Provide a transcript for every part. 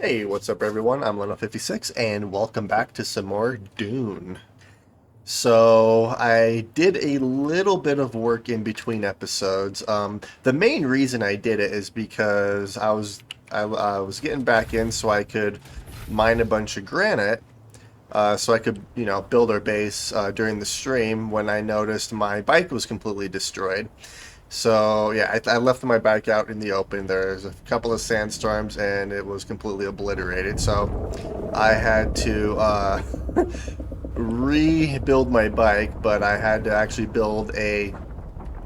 Hey, what's up everyone? I'm Leno56 and welcome back to some more Dune. So, I did a little bit of work in between episodes. The main reason I did it is because I was getting back in so I could mine a bunch of granite so I could, build our base during the stream when I noticed my bike was completely destroyed. So yeah, I left my bike out in the open. There's a couple of sandstorms and it was completely obliterated. So I had to rebuild my bike, but I had to actually build a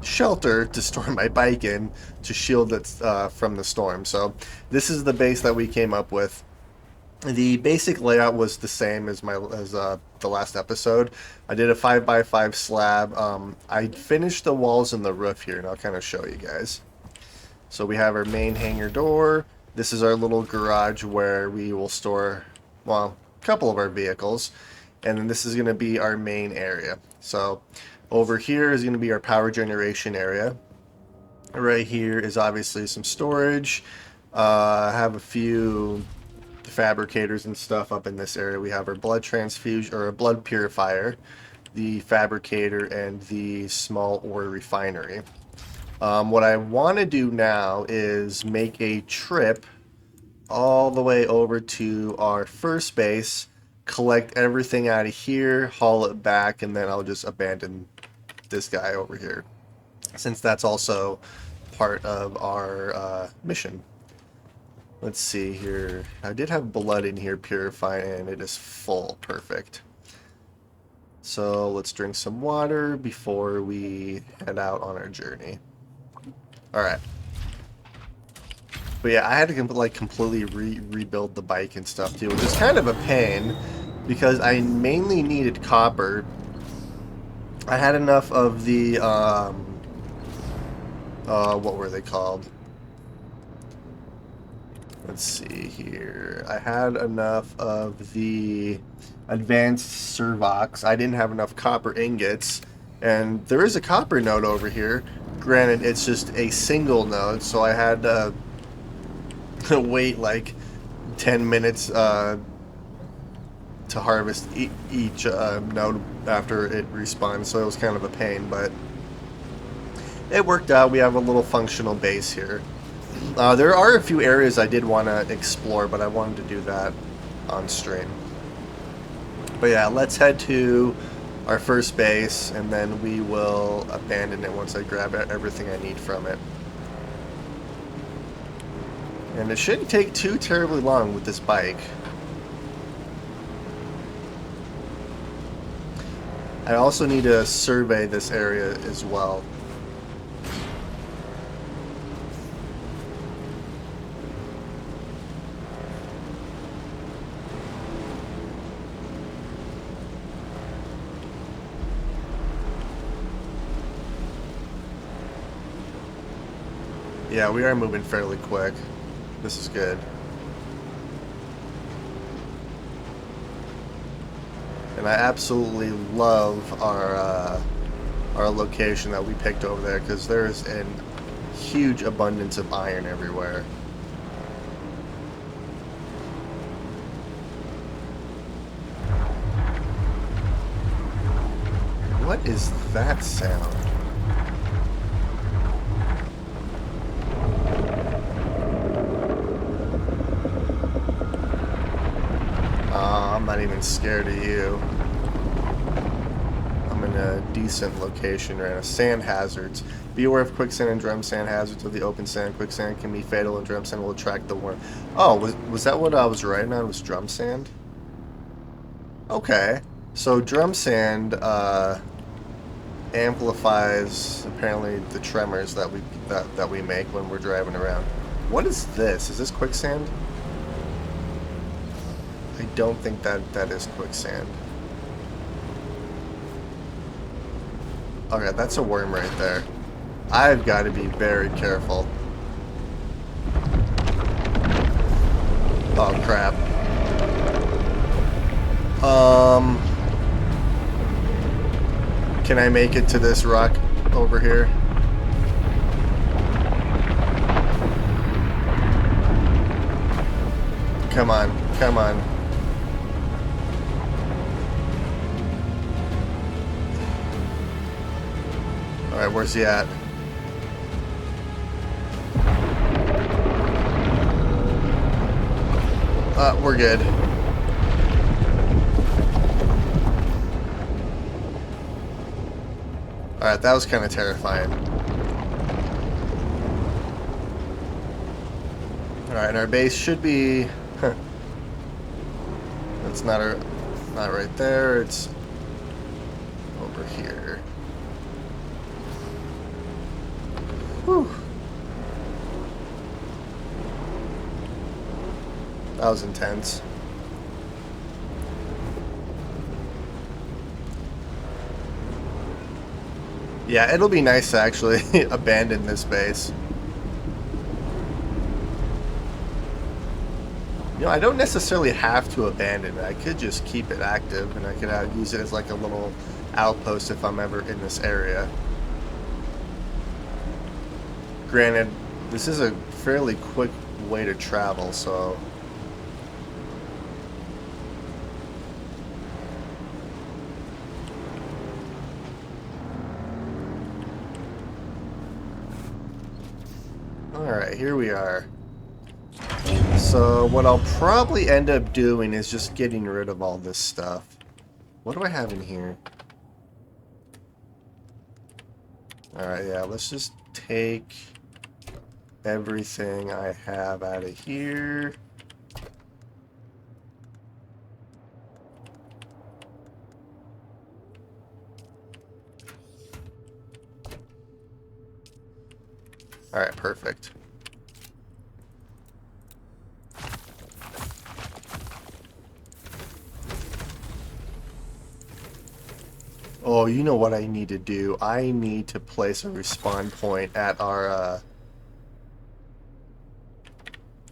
shelter to store my bike in to shield it from the storm. So this is the base that we came up with. The basic layout was the same as the last episode. I did a 5x5 slab. I finished the walls and the roof here, and I'll kind of show you guys. So we have our main hangar door. This is our little garage where we will store, well, a couple of our vehicles. And then this is going to be our main area. So over here is going to be our power generation area. Right here is obviously some storage. I have a few fabricators and stuff up in this area. We have our blood transfusion or a blood purifier, the fabricator, and the small ore refinery. What I want to do now is make a trip all the way over to our first base, collect everything out of here, haul it back, and then I'll just abandon this guy over here, since that's also part of our mission. Let's see here. I did have blood in here purifying, and it is full. Perfect. So let's drink some water before we head out on our journey. Alright. But yeah, I had to completely rebuild the bike and stuff too, which is kind of a pain because I mainly needed copper. I had enough of the, what were they called? Let's see here. I had enough of the advanced servox. I didn't have enough copper ingots. And there is a copper node over here. Granted, it's just a single node, so I had to wait like 10 minutes to harvest each node after it respawned, so it was kind of a pain, but it worked out. We have a little functional base here. There are a few areas I did want to explore, but I wanted to do that on stream. But yeah, let's head to our first base, and then we will abandon it once I grab everything I need from it. And it shouldn't take too terribly long with this bike. I also need to survey this area as well. Yeah, we are moving fairly quick. This is good. And I absolutely love our location that we picked over there, because there is a huge abundance of iron everywhere. What is that sound? I'm not even scared of you. I'm in a decent location right now. Sand hazards. Be aware of quicksand and drum sand hazards of the open sand. Quicksand can be fatal and drum sand will attract the worm. Oh, was that what I was writing on? Was drum sand? Okay. So drum sand amplifies apparently the tremors that we make when we're driving around. What is this? Is this quicksand? I don't think that is quicksand. Okay, that's a worm right there. I've got to be very careful. Oh crap. Can I make it to this rock over here? come on, come on. Alright, where's he at? We're good. Alright, that was kind of terrifying. Alright, and our base should be... It's not right there, it's over here. Whew. That was intense. Yeah, it'll be nice to actually abandon this base. You know, I don't necessarily have to abandon it. I could just keep it active, and I could use it as like a little outpost if I'm ever in this area. Granted, this is a fairly quick way to travel, so... Alright, here we are. So what I'll probably end up doing is just getting rid of all this stuff. What do I have in here? Alright, yeah, let's just take everything I have out of here. Alright, perfect. Oh, you know what I need to do? I need to place a respawn point at our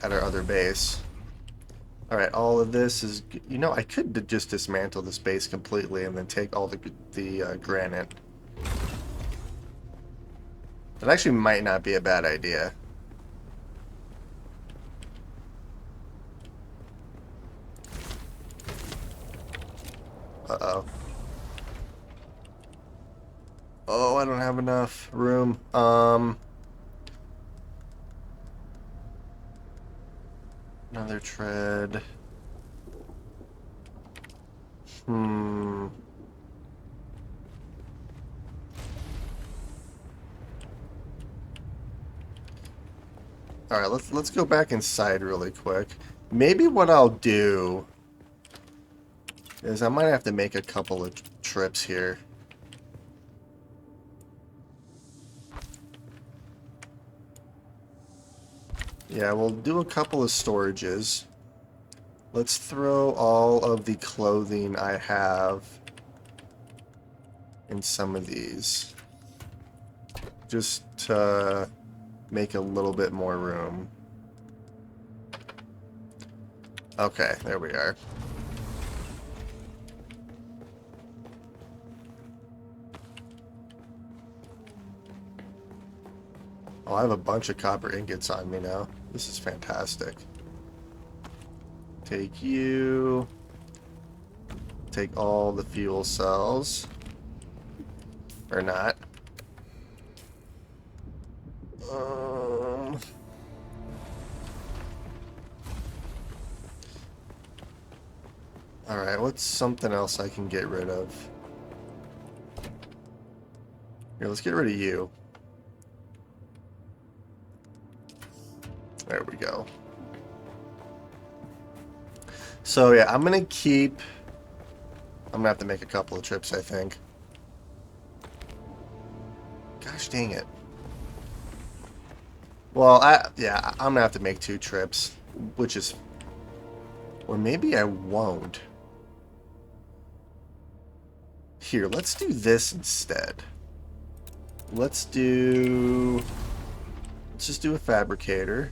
other base. Alright, all of this is... You know, I could just dismantle this base completely and then take all the granite. That actually might not be a bad idea. Uh-oh. Oh, I don't have enough room. Another tread. Alright, let's go back inside really quick. Maybe what I'll do is I might have to make a couple of trips here. Yeah, we'll do a couple of storages. Let's throw all of the clothing I have in some of these. Just to make a little bit more room. Okay, there we are. Oh, I have a bunch of copper ingots on me now. This is fantastic. Take you. Take all the fuel cells. Or not. Alright, what's something else I can get rid of? Here, let's get rid of you. There we go. So yeah, I'm gonna have to make a couple of trips, I think. Gosh dang it. Well, I'm gonna have to make 2 trips, which is... Or maybe I won't. Here, let's do this instead. Let's just do a fabricator.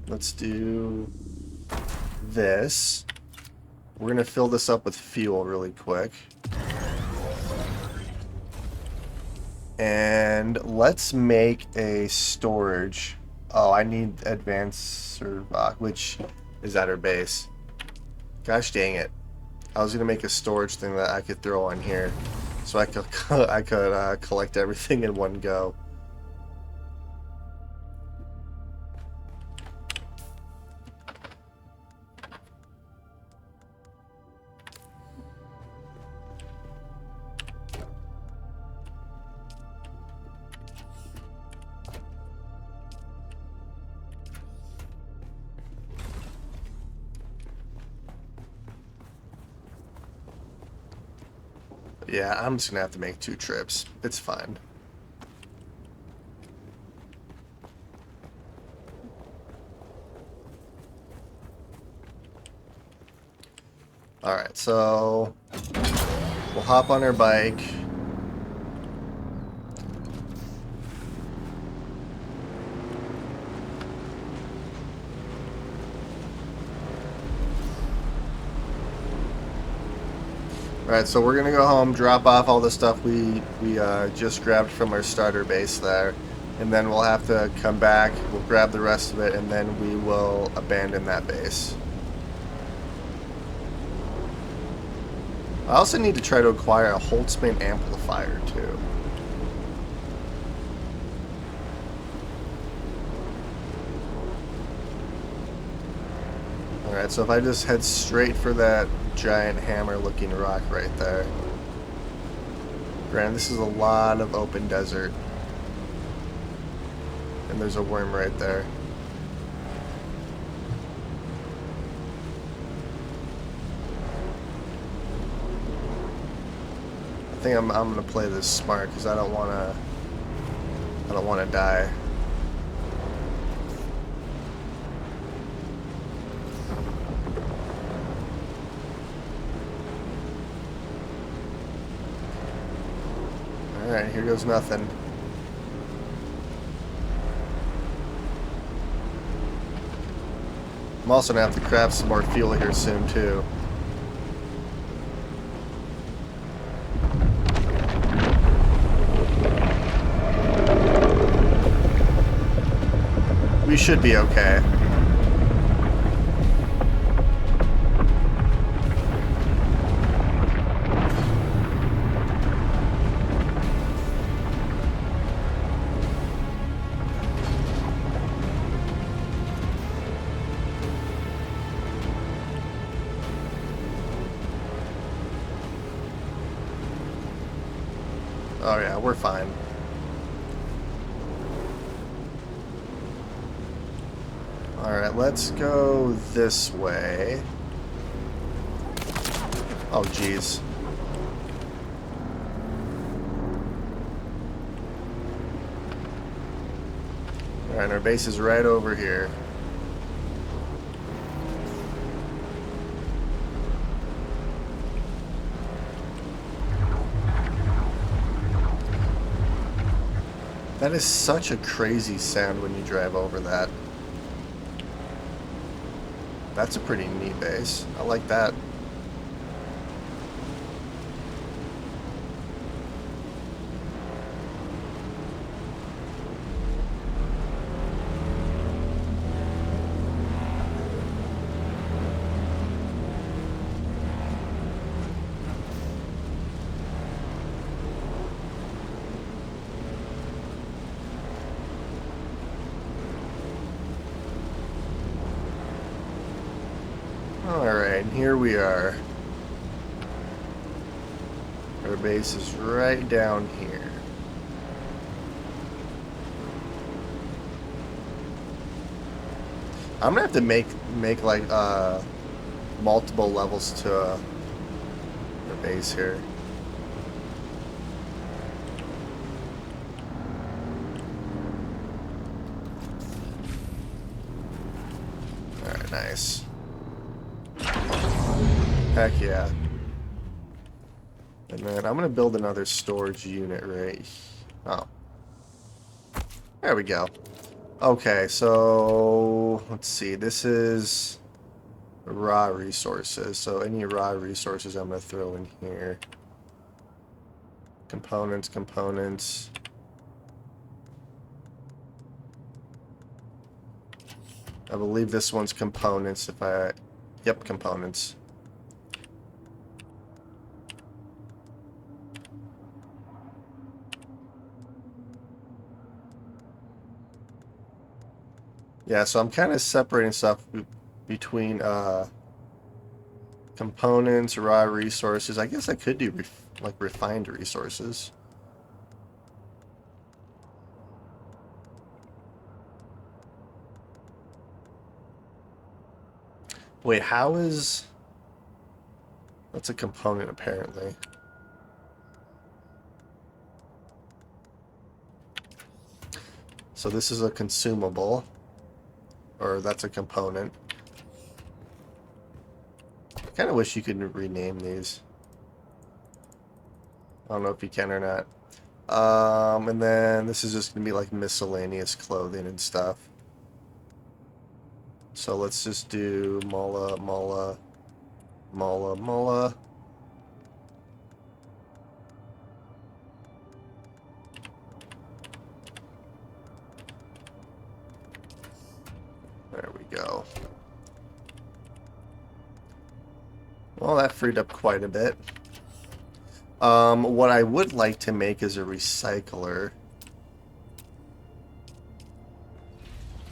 Let's do this. We're gonna fill this up with fuel really quick. And let's make a storage Oh, I need advanced rock, which is at her base. Gosh dang it. I was gonna make a storage thing that I could throw on here, so I could collect everything in one go. Yeah, I'm just gonna have to make 2 trips. It's fine. Alright, so we'll hop on our bike. Alright, so we're gonna go home, drop off all the stuff we just grabbed from our starter base there, and then we'll have to come back, we'll grab the rest of it, and then we will abandon that base. I also need to try to acquire a Holtzman amplifier too. Alright, so if I just head straight for that giant hammer looking rock right there. Granted, this is a lot of open desert. And there's a worm right there. I think I'm gonna play this smart because I don't wanna die. Alright, here goes nothing. I'm also gonna have to craft some more fuel here soon too. We should be okay. Oh yeah, we're fine. Alright, let's go this way. Oh jeez. Alright, our base is right over here. That is such a crazy sound when you drive over that. That's a pretty neat base. I like that. Alright, here we are. Our base is right down here. I'm gonna have to make like multiple levels to the base here. Alright, nice. Heck yeah. And then I'm gonna build another storage unit right. Oh. There we go. Okay, so let's see. This is raw resources. So any raw resources I'm gonna throw in here. Components. I believe this one's components. If I, yep, components. Yeah, so I'm kind of separating stuff between components, raw resources. I guess I could do like refined resources. Wait, how is... That's a component, apparently. So this is a consumable. Or that's a component. I kind of wish you could rename these. I don't know if you can or not. And then this is just going to be like miscellaneous clothing and stuff. So let's just do Mola, Mola, Mola, Mola. There we go. Well, that freed up quite a bit. What I would like to make is a recycler.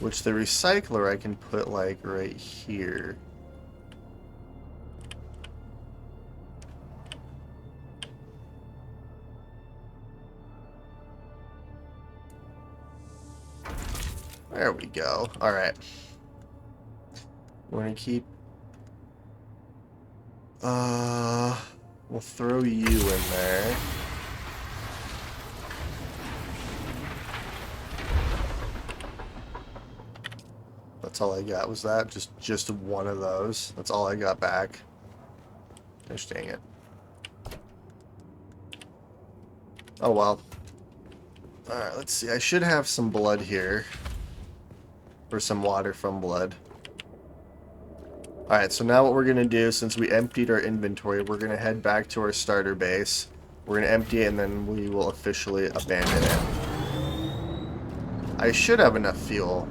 Which the recycler I can put like right here. There we go. Alright. We're gonna keep... we'll throw you in there. That's all I got. Was that just one of those? That's all I got back. Gosh dang it. Oh well. Alright, let's see. I should have some blood here. Or some water from blood. Alright, so now what we're going to do, since we emptied our inventory, we're going to head back to our starter base. We're going to empty it, and then we will officially abandon it. I should have enough fuel.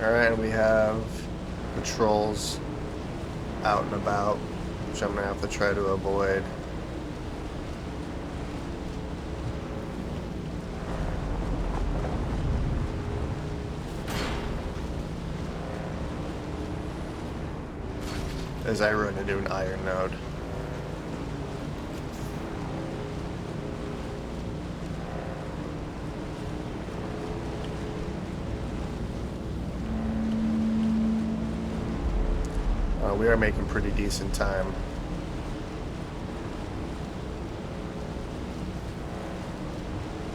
Alright, and we have patrols out and about, which I'm going to have to try to avoid. As I run into an iron node. We are making pretty decent time.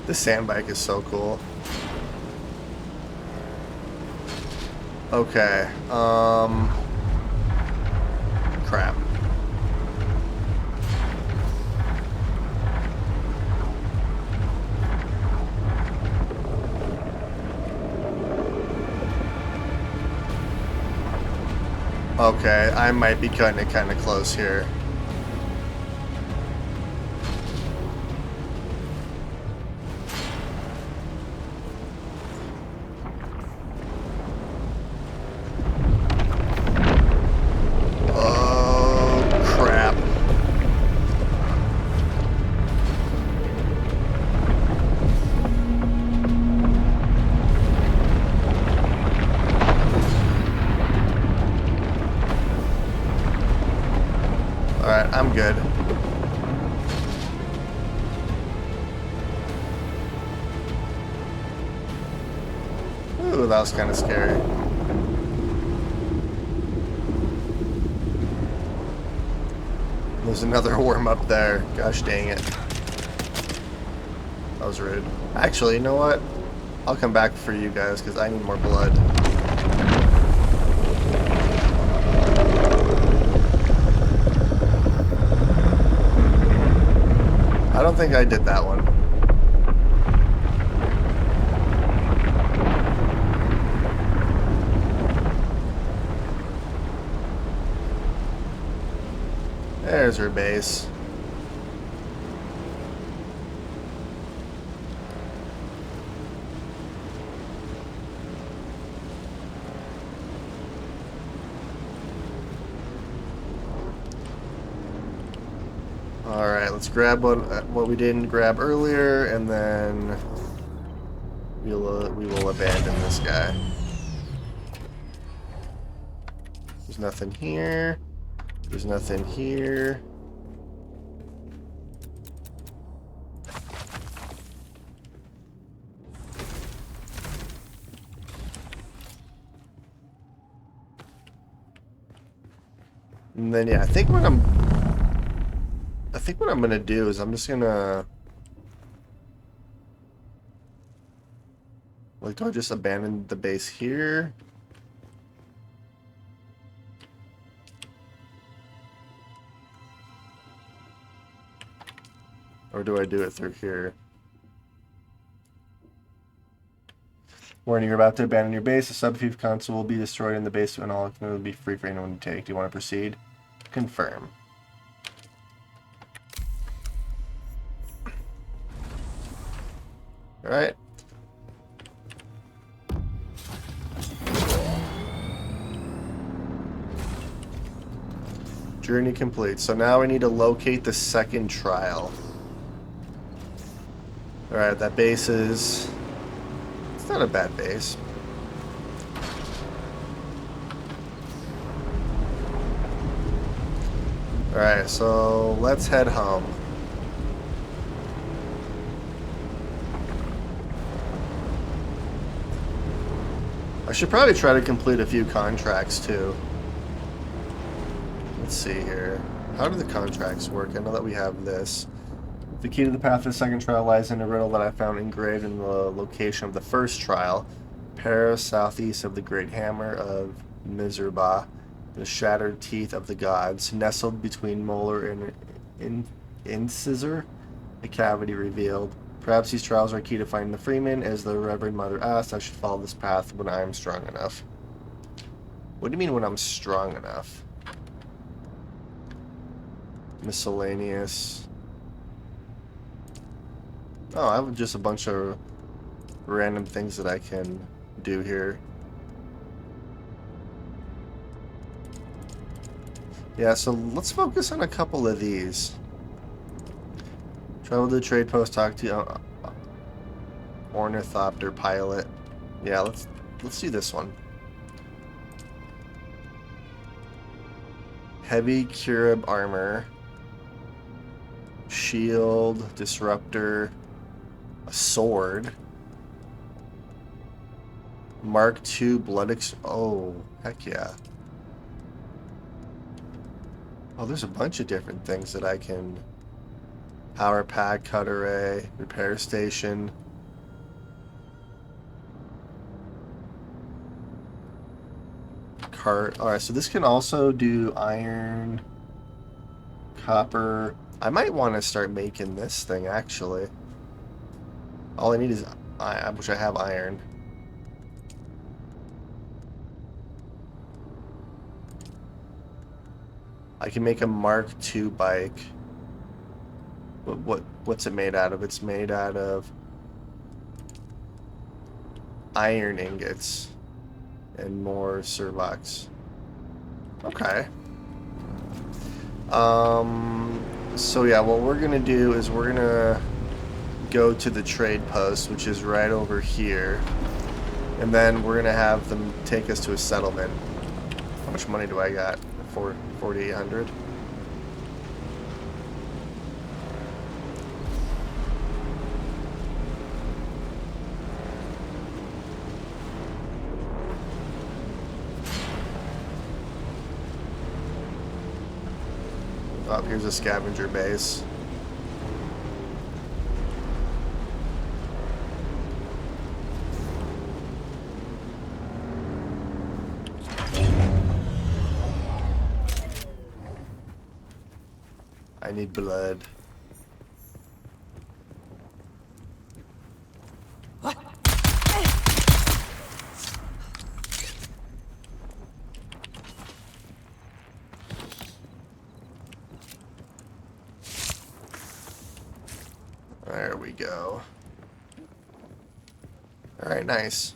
This sand bike is so cool. Okay, crap. Okay, I might be cutting it kind of close here. Oh, crap. Alright, I'm good. Ooh, that was kind of scary. There's another worm up there. Gosh dang it. That was rude. Actually, you know what? I'll come back for you guys because I need more blood. I don't think I did that one. There's her base. Alright, let's grab what we didn't grab earlier, and then we will abandon this guy. There's nothing here. There's nothing here. And then yeah, I think what I'm gonna do is I'm just gonna like, do I just abandon the base here? Or do I do it through here? Warning, you're about to abandon your base. The subfuge console will be destroyed in the base and all will be free for anyone to take. Do you want to proceed? Confirm. Alright. Journey complete. So now we need to locate the second trial. Alright, that base is... It's not a bad base. Alright, so let's head home. I should probably try to complete a few contracts too. Let's see here. How do the contracts work? I know that we have this. The key to the path of the second trial lies in a riddle that I found engraved in the location of the first trial. Paris, southeast of the great hammer of Miserba, the shattered teeth of the gods, nestled between molar and incisor, a cavity revealed. Perhaps these trials are key to finding the Freeman. As the Reverend Mother asked, I should follow this path when I am strong enough. What do you mean when I'm strong enough? Miscellaneous. Oh, I have just a bunch of random things that I can do here. Yeah, so let's focus on a couple of these. Travel to the trade post, talk to ornithopter pilot. Yeah, let's do this one. Heavy Curib armor, shield, disruptor, a sword, Mark II blood oh, heck yeah. Oh, there's a bunch of different things that I can... Power pack, cut array, repair station. Cart. Alright, so this can also do iron, copper. I might want to start making this thing, actually. All I need is... I wish I have iron. I can make a Mark II bike. What's it made out of? It's made out of iron ingots and more servox. Okay. So yeah, what we're gonna do is we're gonna go to the trade post, which is right over here, and then we're gonna have them take us to a settlement. How much money do I got? 4,800. Oh, here's a scavenger base. I need blood. There we go. Alright, nice.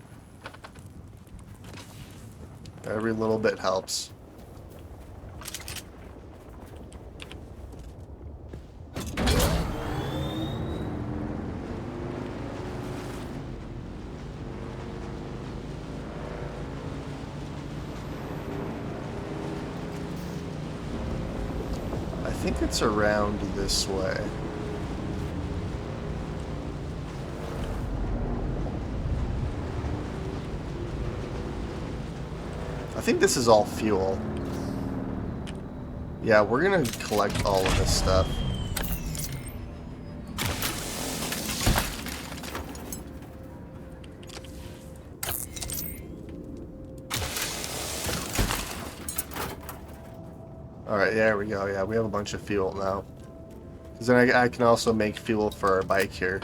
Every little bit helps. I think it's around this way. I think this is all fuel. Yeah, we're gonna collect all of this stuff. Alright, there we go. Yeah, we have a bunch of fuel now. Because then I can also make fuel for our bike here.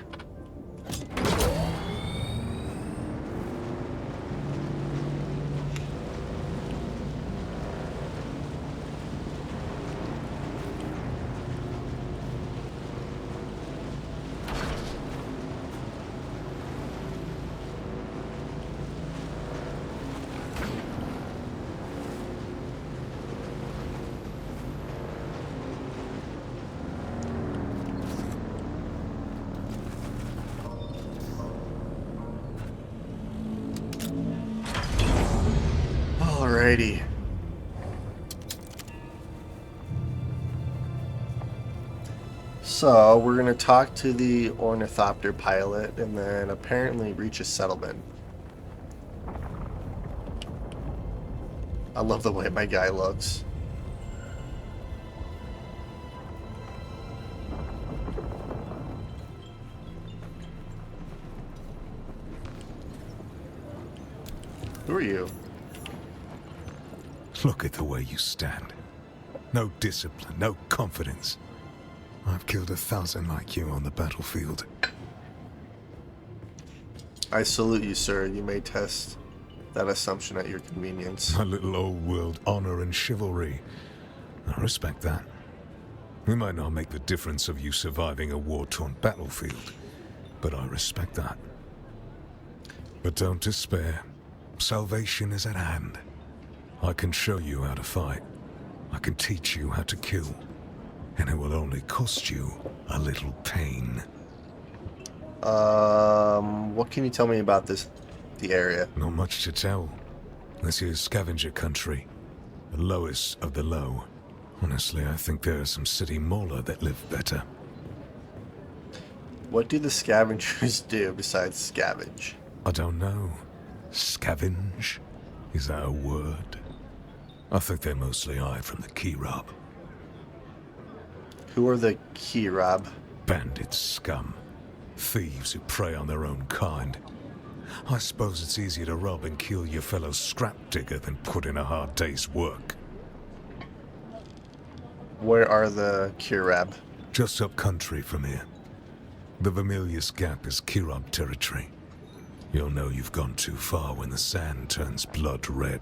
Alrighty. So, we're going to talk to the ornithopter pilot and then apparently reach a settlement. I love the way my guy looks. Who are you? Look at the way you stand. No discipline, no confidence. I've killed 1,000 like you on the battlefield. I salute you, sir. You may test that assumption at your convenience. A little old-world honor and chivalry. I respect that. We might not make the difference of you surviving a war-torn battlefield, but I respect that. But don't despair. Salvation is at hand. I can show you how to fight. I can teach you how to kill. And it will only cost you a little pain. What can you tell me about the area? Not much to tell. This is scavenger country. The lowest of the low. Honestly, I think there are some city mauler that live better. What do the scavengers do besides scavenge? I don't know. Scavenge? Is that a word? I think they mostly hide from the key rob. Who are the Kirab? Bandit scum. Thieves who prey on their own kind. I suppose it's easier to rob and kill your fellow scrap digger than put in a hard day's work. Where are the Kirab? Just up country from here. The Vermilius Gap is Kirab territory. You'll know you've gone too far when the sand turns blood red.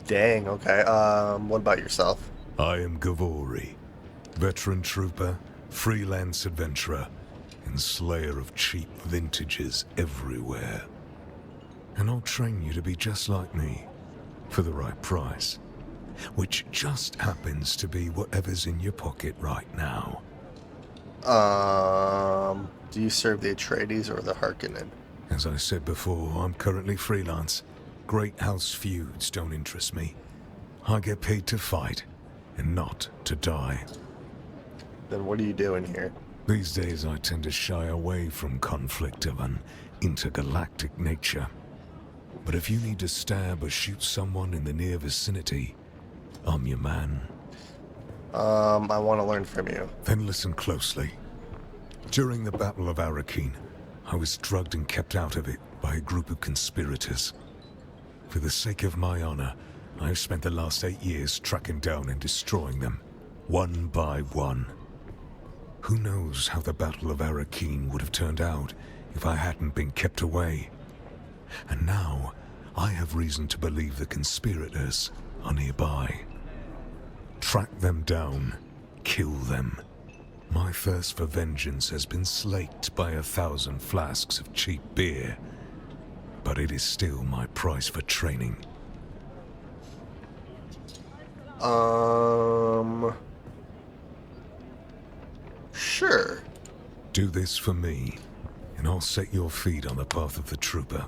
Dang, okay. What about yourself? I am Gavori, veteran trooper, freelance adventurer, and slayer of cheap vintages everywhere. And I'll train you to be just like me, for the right price, which just happens to be whatever's in your pocket right now. Do you serve the Atreides or the Harkonnen? As I said before, I'm currently freelance. Great house feuds don't interest me. I get paid to fight, and not to die. Then what are you doing here? These days I tend to shy away from conflict of an intergalactic nature. But if you need to stab or shoot someone in the near vicinity, I'm your man. I want to learn from you. Then listen closely. During the Battle of Arakeen, I was drugged and kept out of it by a group of conspirators. For the sake of my honor, I have spent the last 8 years tracking down and destroying them, one by one. Who knows how the Battle of Arakeen would have turned out if I hadn't been kept away. And now, I have reason to believe the conspirators are nearby. Track them down, kill them. My thirst for vengeance has been slaked by 1,000 flasks of cheap beer, but it is still my price for training. Sure. Do this for me, and I'll set your feet on the path of the trooper.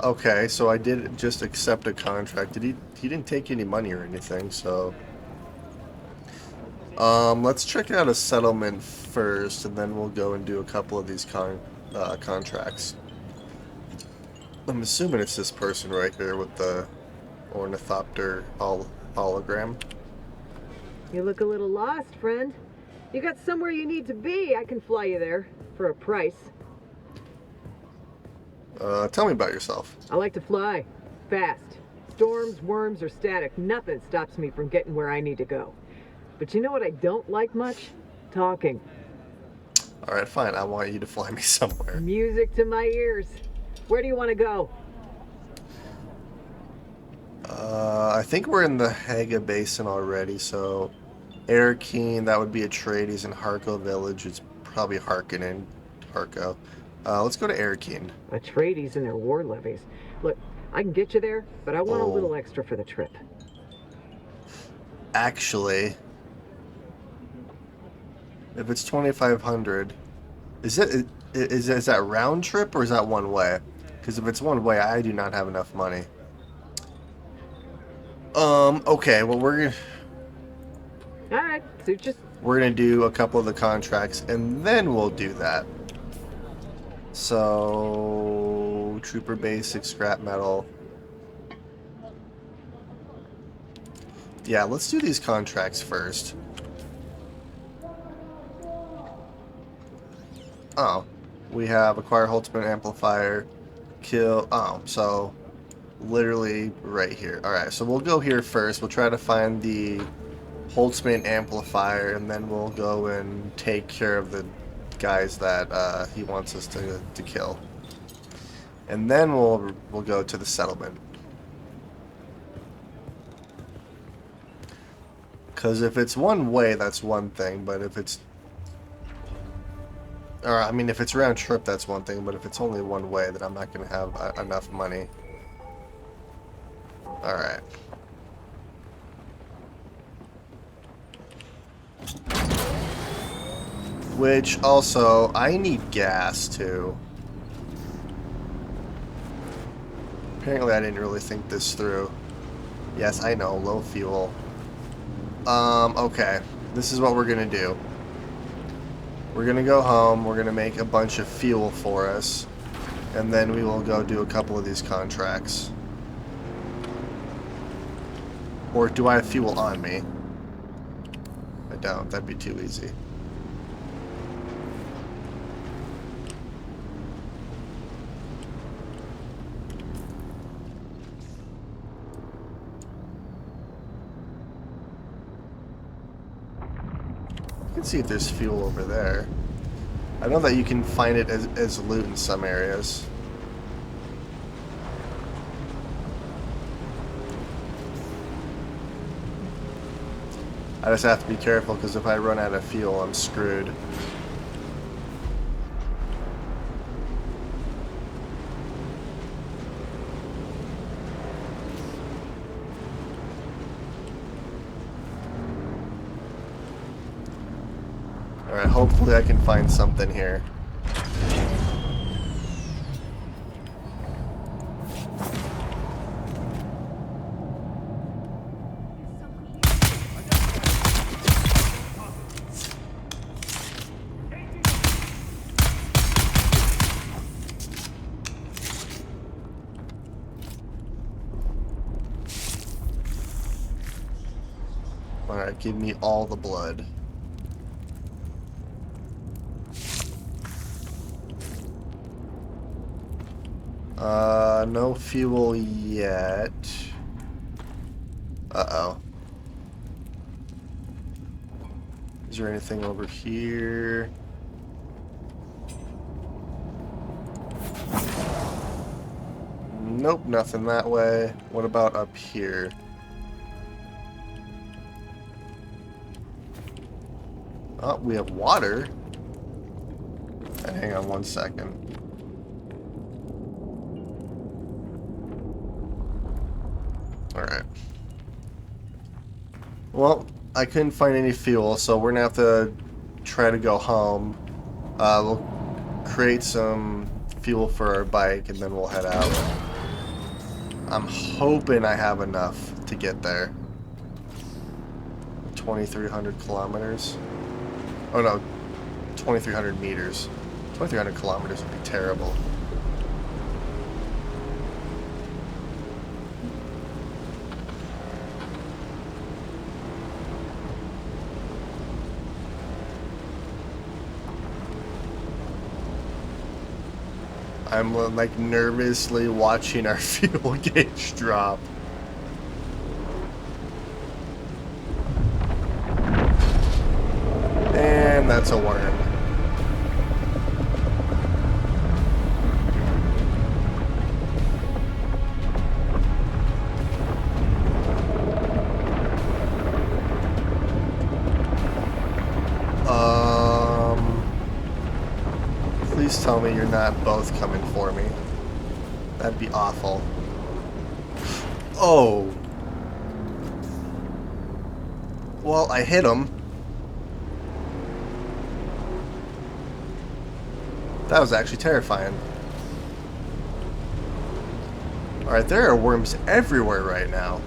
Okay, so I did just accept a contract. He didn't take any money or anything, so... let's check out a settlement first, and then we'll go and do a couple of these contracts. I'm assuming it's this person right here with the ornithopter hologram. You look a little lost, friend. You got somewhere you need to be. I can fly you there for a price. Tell me about yourself. I like to fly. Fast. Storms, worms, or static, nothing stops me from getting where I need to go. But you know what I don't like much? Talking. Alright, fine. I want you to fly me somewhere. Music to my ears. Where do you want to go? I think we're in the Haga Basin already, so... Arakeen, that would be Atreides, and Harko Village is probably Harkonnen. Harko. Let's go to Arakeen. Atreides and their war levies. Look, I can get you there, but I want a little extra for the trip. Actually, if it's 2,500, is that round trip or is that one way? Because if it's one way, I do not have enough money. Okay, well Alright, so just... we're gonna do a couple of the contracts and then we'll do that. So, Trooper Basic, Scrap Metal. Yeah, let's do these contracts first. Oh, we have acquire Holtzman amplifier, kill. Oh, so literally right here. Alright, so we'll go here first. We'll try to find the Holtzman amplifier, and then we'll go and take care of the guys that he wants us to kill. And then we'll go to the settlement. Because if it's one way, that's one thing, but if it's... Or, I mean, if it's round trip, that's one thing, but if it's only one way, then I'm not going to have enough money. Alright. Which, also, I need gas, too. Apparently I didn't really think this through. Yes, I know, low fuel. Okay. This is what we're gonna do. We're gonna go home, we're gonna make a bunch of fuel for us, and then we will go do a couple of these contracts. Or do I have fuel on me? I don't, that'd be too easy. Let's see if there's fuel over there. I know that you can find it as loot in some areas. I just have to be careful because if I run out of fuel, I'm screwed. Alright, hopefully I can find something here. Alright, give me all the blood. No fuel yet. Uh-oh. Is there anything over here? Nope, nothing that way. What about up here? Oh, we have water. Hang on one second. Alright. Well, I couldn't find any fuel, so we're gonna have to try to go home. We'll create some fuel for our bike, and then we'll head out. I'm hoping I have enough to get there. 2,300 kilometers. Oh no, 2,300 meters. 2,300 kilometers would be terrible. I'm like nervously watching our fuel gauge drop. And that's a worm. Please tell me you're not both coming for me. That'd be awful. Oh. Well, I hit him. That was actually terrifying. Alright, there are worms everywhere right now.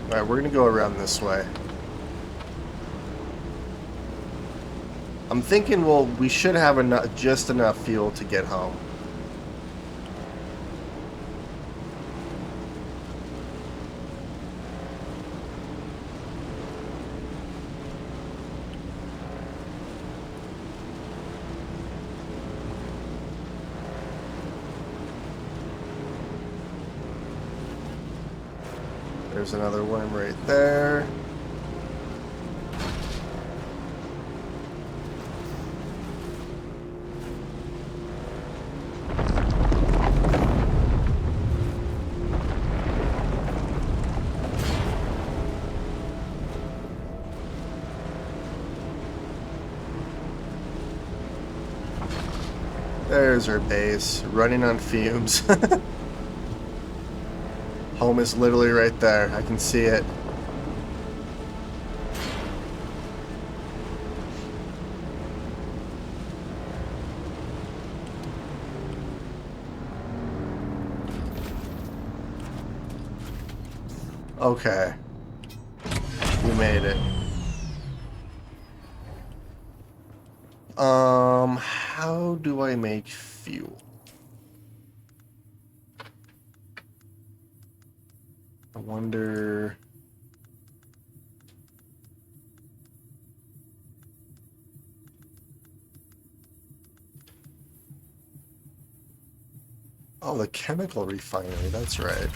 Alright, we're gonna go around this way. I'm thinking, well, we should have just enough fuel to get home. There's another worm right there. There's our base, running on fumes. Home is literally right there. I can see it. Okay. We made it. How do I make fuel? I wonder... Oh, the chemical refinery, that's right.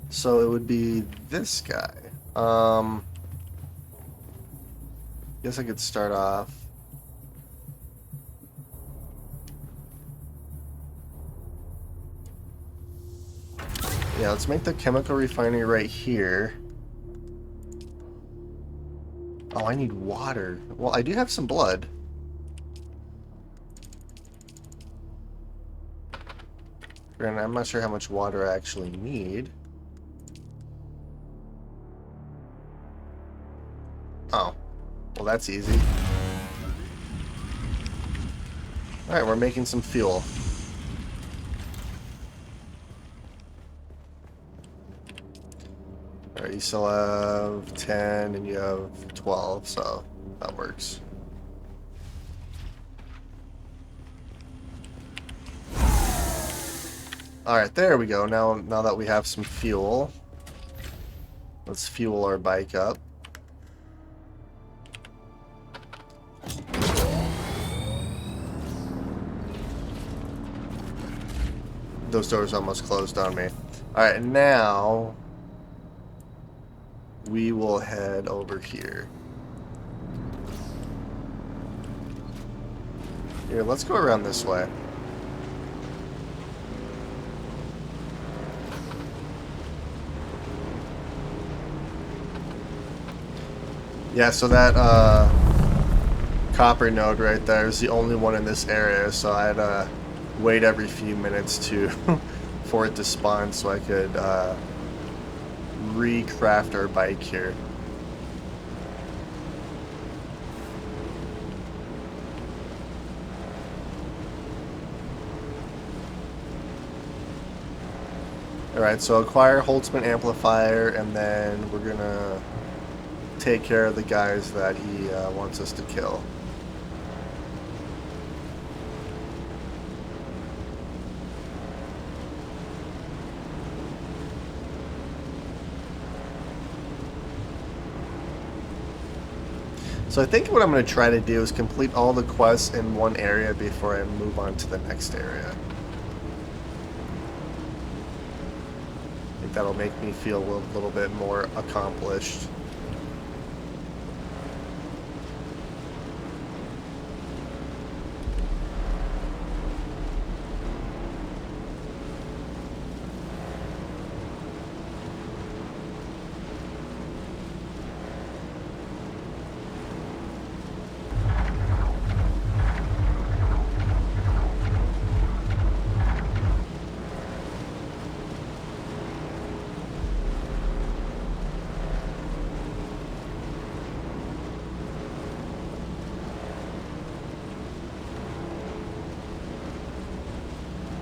So it would be this guy. Guess I could start off. Yeah, let's make the chemical refinery right here. Oh, I need water. Well, I do have some blood. And I'm not sure how much water I actually need. Oh. Well, that's easy. Alright, we're making some fuel. Alright, you still have 10 and you have 12, so that works. Alright, there we go. Now that we have some fuel, let's fuel our bike up. Those doors almost closed on me. Alright, now we will head over here. Here, let's go around this way. Yeah, so that copper node right there is the only one in this area, so I had to wait every few minutes to for it to spawn so I could recraft our bike here. Alright, so acquire Holtzman amplifier, and then we're gonna take care of the guys that he wants us to kill. So I think what I'm going to try to do is complete all the quests in one area before I move on to the next area. I think that'll make me feel a little bit more accomplished.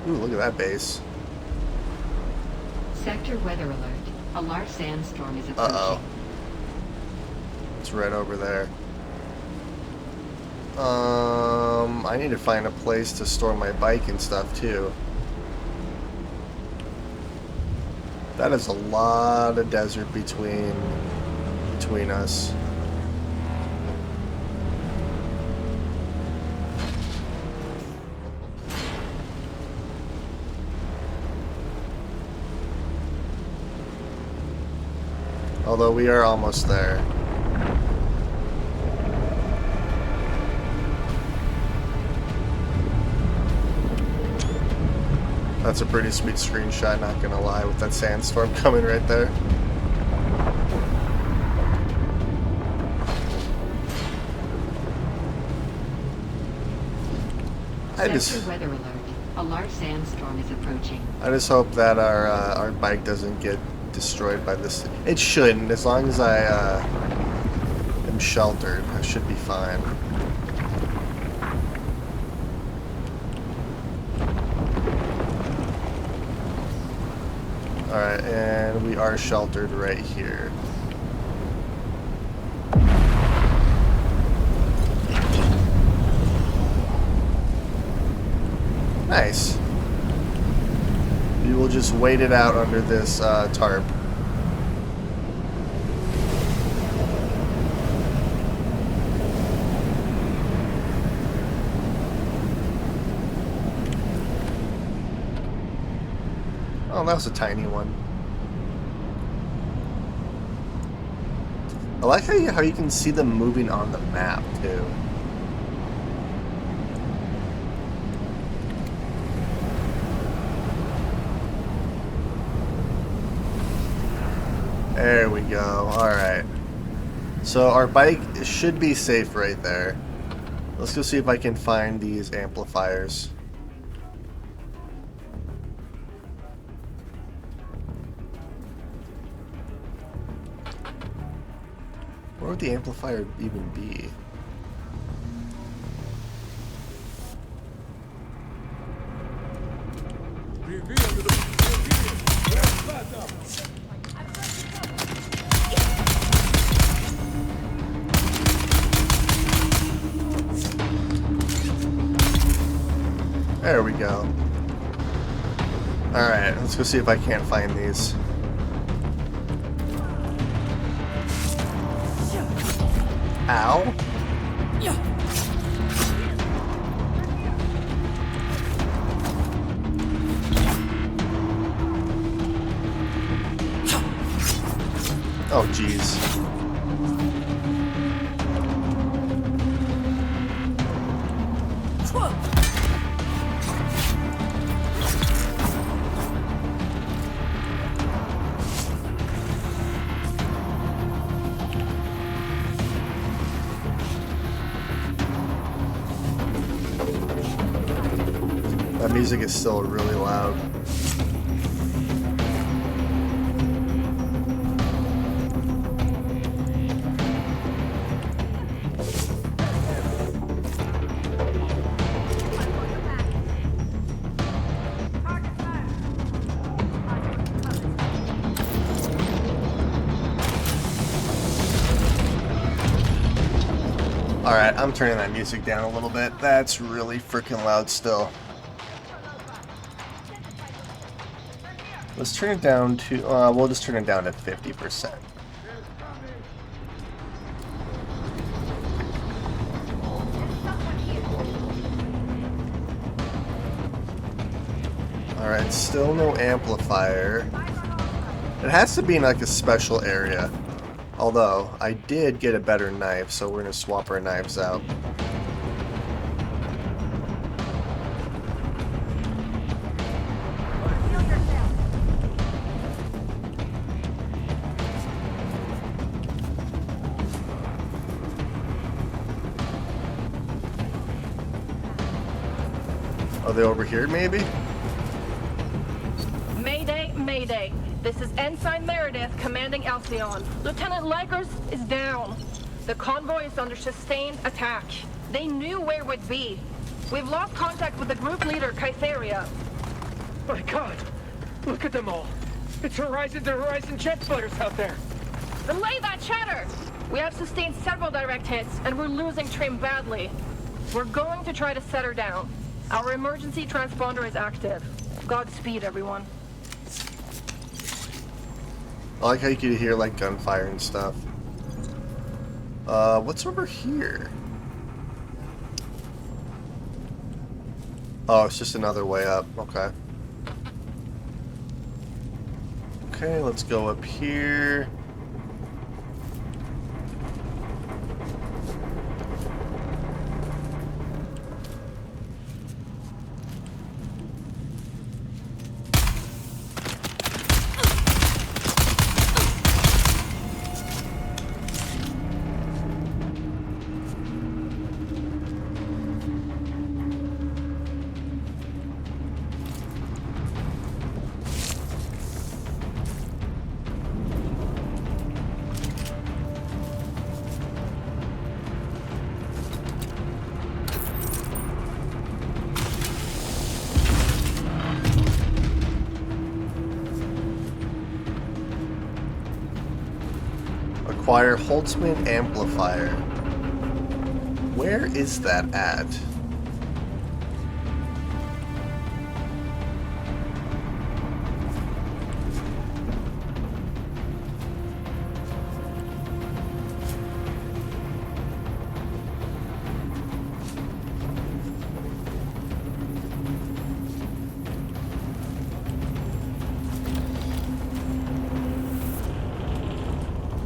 Ooh, look at that base. Sector weather alert. A large sandstorm is approaching. Uh-oh. It's right over there. I need to find a place to store my bike and stuff too. That is a lot of desert between us. Although we are almost there. That's a pretty sweet screenshot, not gonna lie, with that sandstorm coming right there. Sector weather alert. A large sandstorm is approaching. I just hope that our bike doesn't get destroyed by this. It shouldn't, as long as I am sheltered. I should be fine. Alright, and we are sheltered right here. Nice. We will just wait it out under this tarp. Oh, that was a tiny one. I like how you can see them moving on the map too. There we go. Alright. So our bike should be safe right there. Let's go see if I can find these amplifiers. Where would the amplifier even be? There we go. Alright, let's go see if I can't find these. Ow. Oh, jeez. That music is still really loud. Alright, I'm turning that music down a little bit. That's really freaking loud still. Let's turn it down to, we'll just turn it down to 50%. Alright, still no amplifier. It has to be in like a special area. Although, I did get a better knife, so we're going to swap our knives out. Are they over here, maybe? Mayday, Mayday. This is Ensign Meredith commanding Alcyon. Lieutenant Likers is down. The convoy is under sustained attack. They knew where we'd be. We've lost contact with the group leader, Kytheria. My God! Look at them all! It's Horizon to Horizon jet fighters out there! Relay that chatter! We have sustained several direct hits, and we're losing Trim badly. We're going to try to set her down. Our emergency transponder is active. Godspeed, everyone. I like how you can hear like gunfire and stuff. What's over here? Oh, it's just another way up. Okay. Okay, let's go up here. Acquire Holtzman amplifier. Where is that at?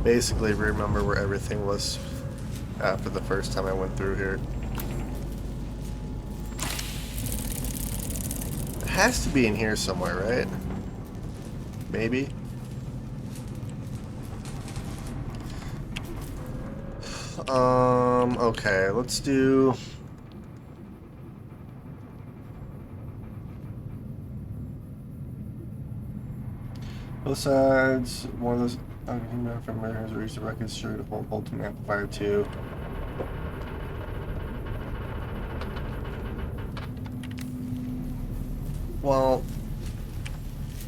Basically remember where everything was after the first time I went through here. It has to be in here somewhere, right? Maybe? Okay, let's do... Both sides, one of those... from where has reached the record straight of ultimate amplifier 2. Well,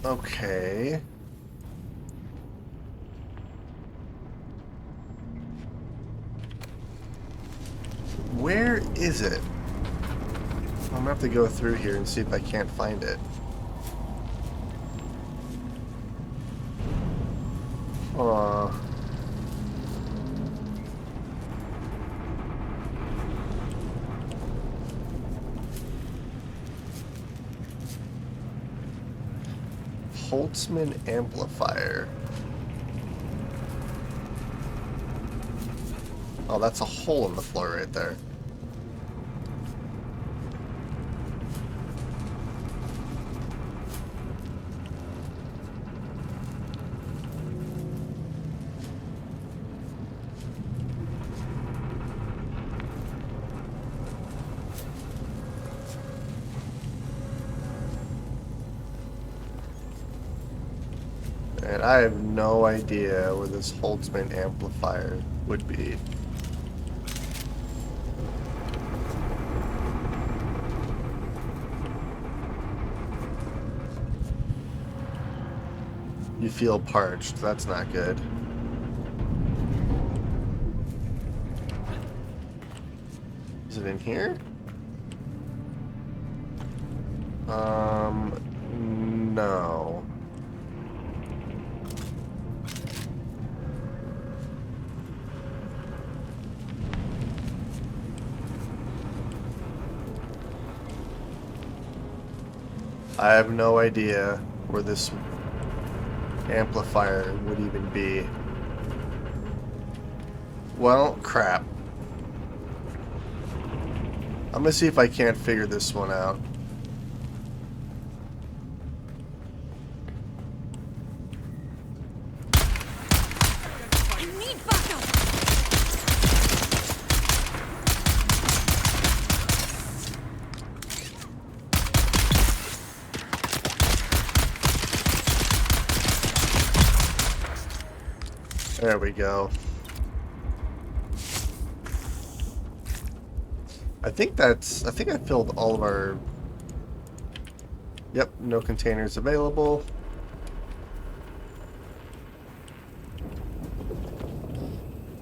okay. Where is it? I'm gonna have to go through here and see if I can't find it. Aw. Holtzman amplifier. Oh, that's a hole in the floor right there. And I have no idea where this Holtzman amplifier would be. You feel parched. That's not good. Is it in here? No. I have no idea where this amplifier would even be. Well, crap. I'm gonna see if I can't figure this one out. I need backup! There we go. I think I filled all of our... Yep, no containers available.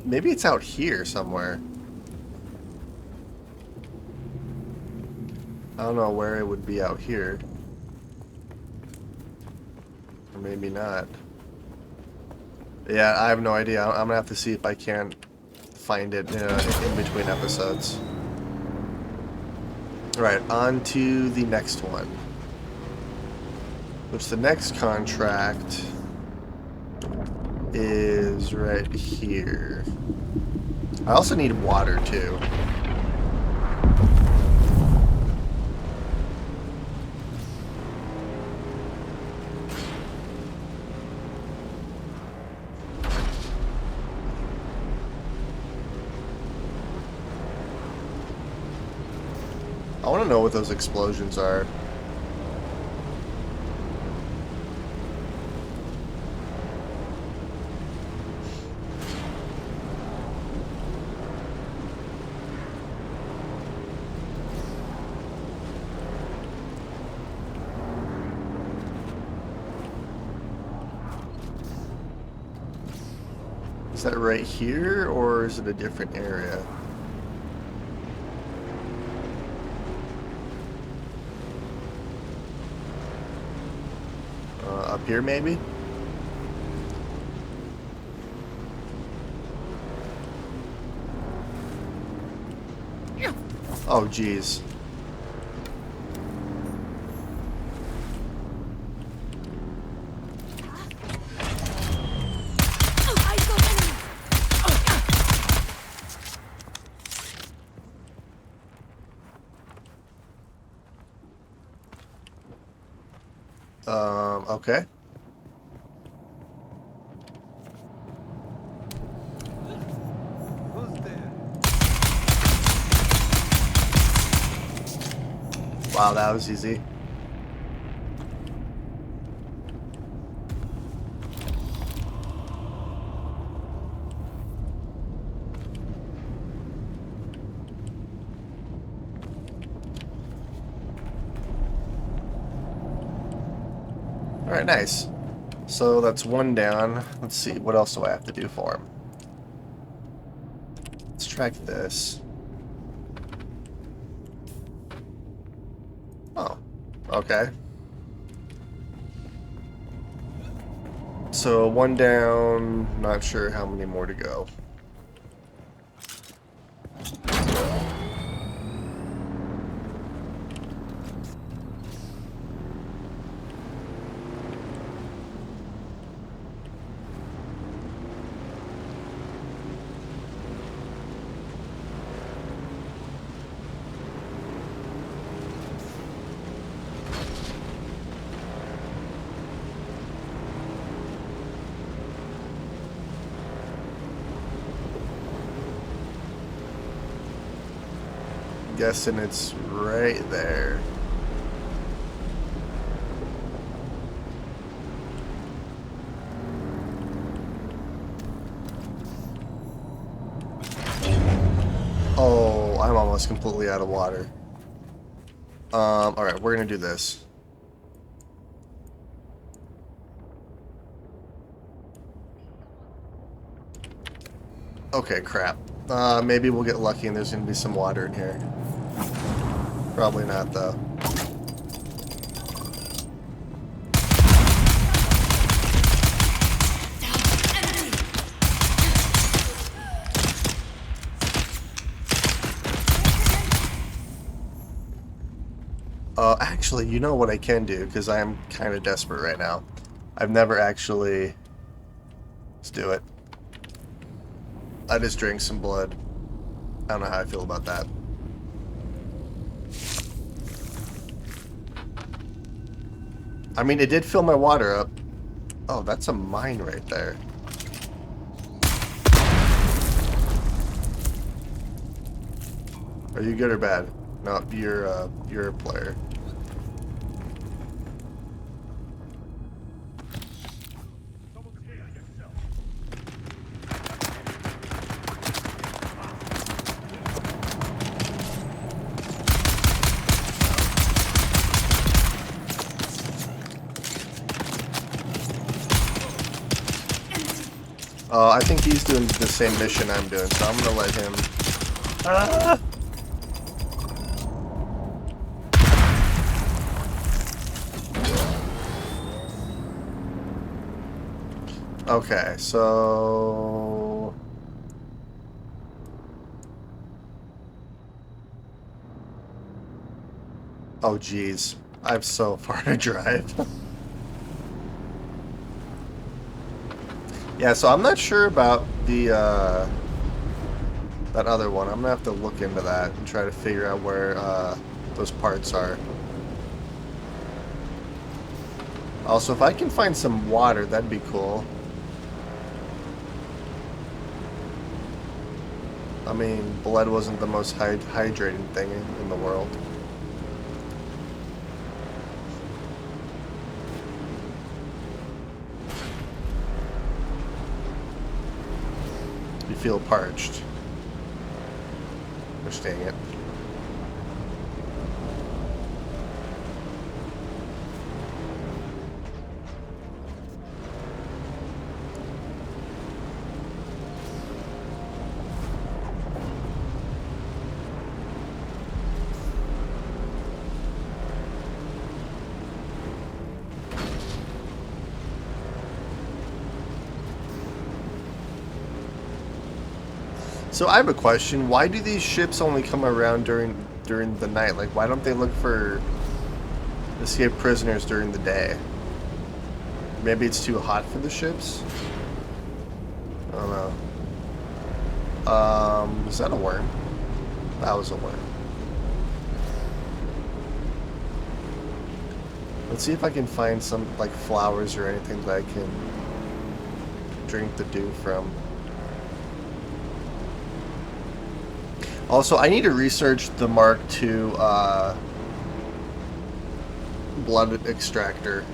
Maybe it's out here somewhere. I don't know where it would be out here. Or maybe not. Yeah, I have no idea. I'm gonna have to see if I can find it in between episodes. Alright, on to the next one. Which the next contract is right here. I also need water too. I want to know what those explosions are. Is that right here, or is it a different area? Up here, maybe? Oh, geez. Okay. Wow, that was easy. Alright, nice. So that's one down. Let's see, what else do I have to do for him? Let's track this. Oh, okay. So one down, not sure how many more to go. Guessing it's right there. Oh, I'm almost completely out of water. Alright, we're gonna do this. Okay, crap. Maybe we'll get lucky and there's gonna be some water in here. Probably not, though. Actually, you know what I can do, because I am kind of desperate right now. I've never actually... Let's do it. I just drank some blood. I don't know how I feel about that. I mean, it did fill my water up. Oh, that's a mine right there. Are you good or bad? No, you're a player. I think he's doing the same mission I'm doing, so I'm gonna let him. Ah! Okay, so... Oh, geez. I have so far to drive. Yeah, so I'm not sure about the, that other one. I'm gonna have to look into that and try to figure out where, those parts are. Also, if I can find some water, that'd be cool. I mean, blood wasn't the most hydrating thing in the world. You feel parched. Gosh dang it. So I have a question. Why do these ships only come around during the night? Like, why don't they look for escaped prisoners during the day? Maybe it's too hot for the ships? I don't know. Is that a worm? That was a worm. Let's see if I can find some, like, flowers or anything that I can drink the dew from. Also, I need to research the Mark II blood extractor.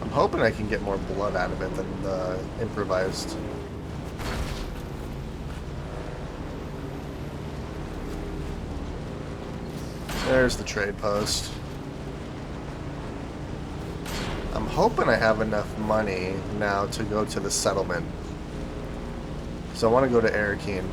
I'm hoping I can get more blood out of it than the improvised. There's the trade post. I'm hoping I have enough money now to go to the settlement. So I want to go to Arakeen.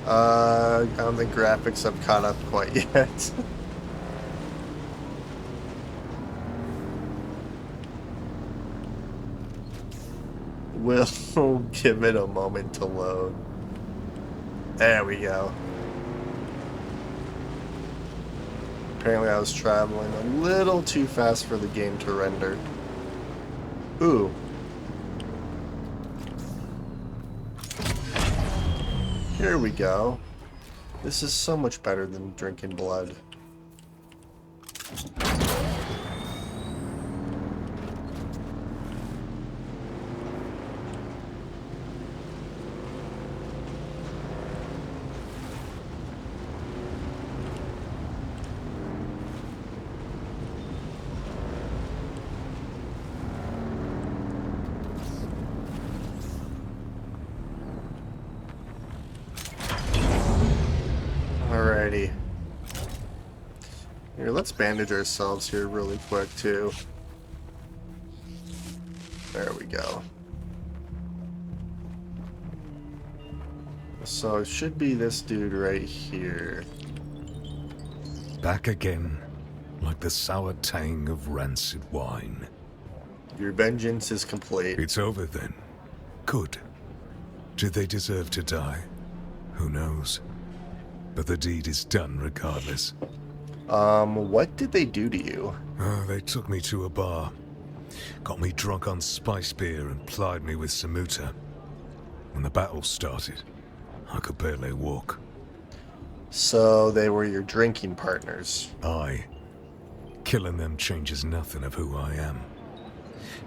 I don't think graphics have caught up quite yet. We'll give it a moment to load. There we go. Apparently I was traveling a little too fast for the game to render. Ooh. Here we go. This is so much better than drinking blood. Alrighty. Here, let's bandage ourselves here really quick, too. There we go. So it should be this dude right here. Back again, like the sour tang of rancid wine. Your vengeance is complete. It's over then. Good. Did they deserve to die? Who knows? But the deed is done regardless. What did they do to you? Oh, they took me to a bar. Got me drunk on spice beer and plied me with samuta. When the battle started, I could barely walk. So they were your drinking partners. Aye. Killing them changes nothing of who I am.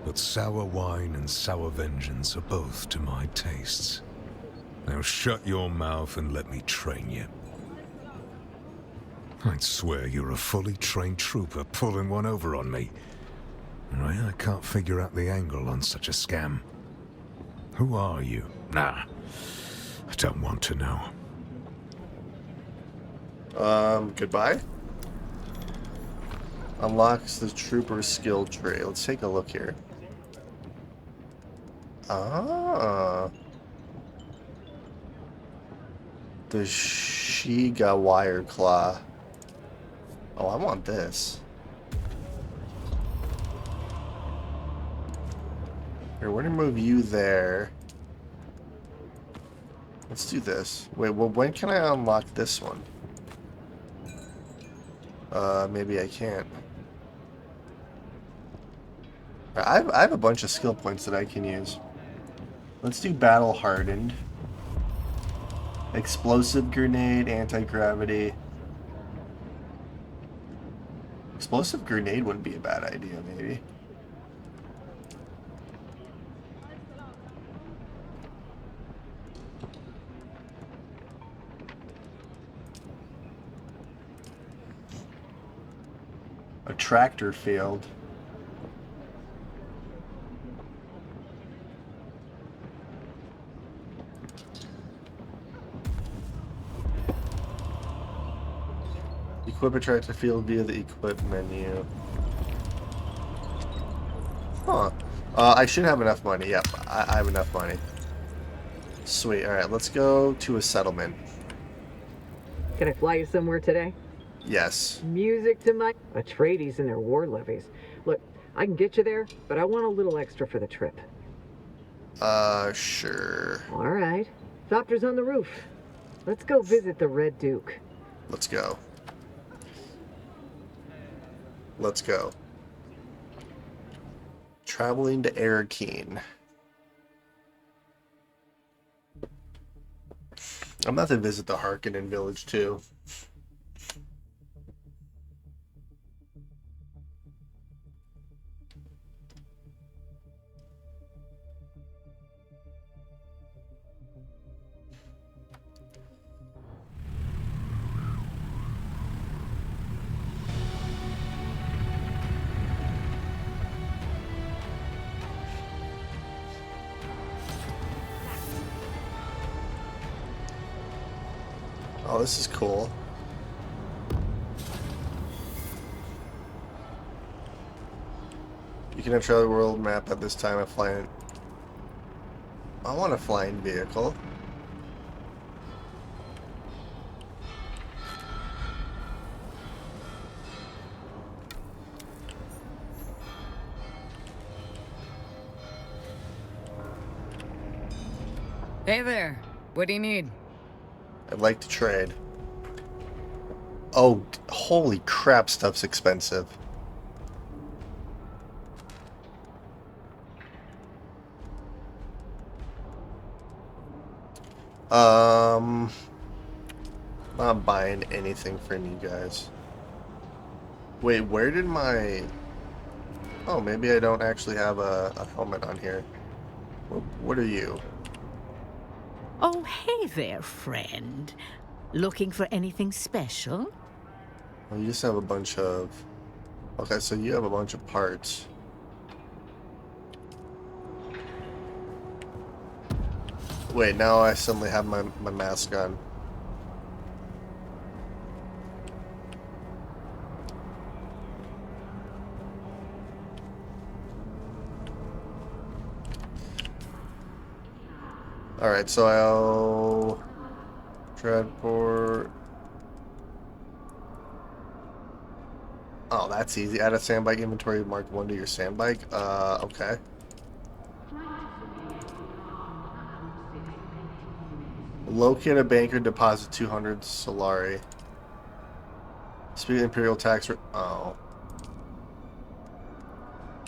But sour wine and sour vengeance are both to my tastes. Now shut your mouth and let me train you. I'd swear you're a fully trained trooper pulling one over on me. I can't figure out the angle on such a scam. Who are you? Nah, I don't want to know. Goodbye? Unlocks the trooper skill tree. Let's take a look here. Ah. The Shiga Wire Claw. Oh, I want this. Here, we're gonna move you there. Let's do this. Wait, well, when can I unlock this one? Maybe I can't. I have a bunch of skill points that I can use. Let's do Battle Hardened. Explosive Grenade, Anti-Gravity. Explosive Grenade wouldn't be a bad idea, maybe. A tractor field. Equip a tractor field via the equip menu. Huh. I should have enough money. Yep, I have enough money. Sweet. Alright, let's go to a settlement. Can I fly you somewhere today? Yes. Music to my Atreides and their war levies. Look, I can get you there, but I want a little extra for the trip. Sure. All right. Thopter's on the roof. Let's go visit the Red Duke. Let's go. Let's go. Traveling to Arakeen. I'm about to visit the Harkonnen village too. Oh, this is cool. You can have traveled the world map at this time of flying. I want a flying vehicle. Hey there. What do you need? I'd like to trade. Oh, holy crap, stuff's expensive. Not buying anything from you guys. Wait, where did my... Oh, maybe I don't actually have a helmet on here. What are you? Oh, hey there, friend. Looking for anything special? Oh, you just have a bunch of... Okay, so you have a bunch of parts. Wait, now I suddenly have my mask on. Alright, so I'll... Transport... Oh, that's easy. Add a sandbike inventory, mark 1 to your sandbike. Okay. Locate a banker, deposit 200 Solari. Speed Imperial tax... Oh.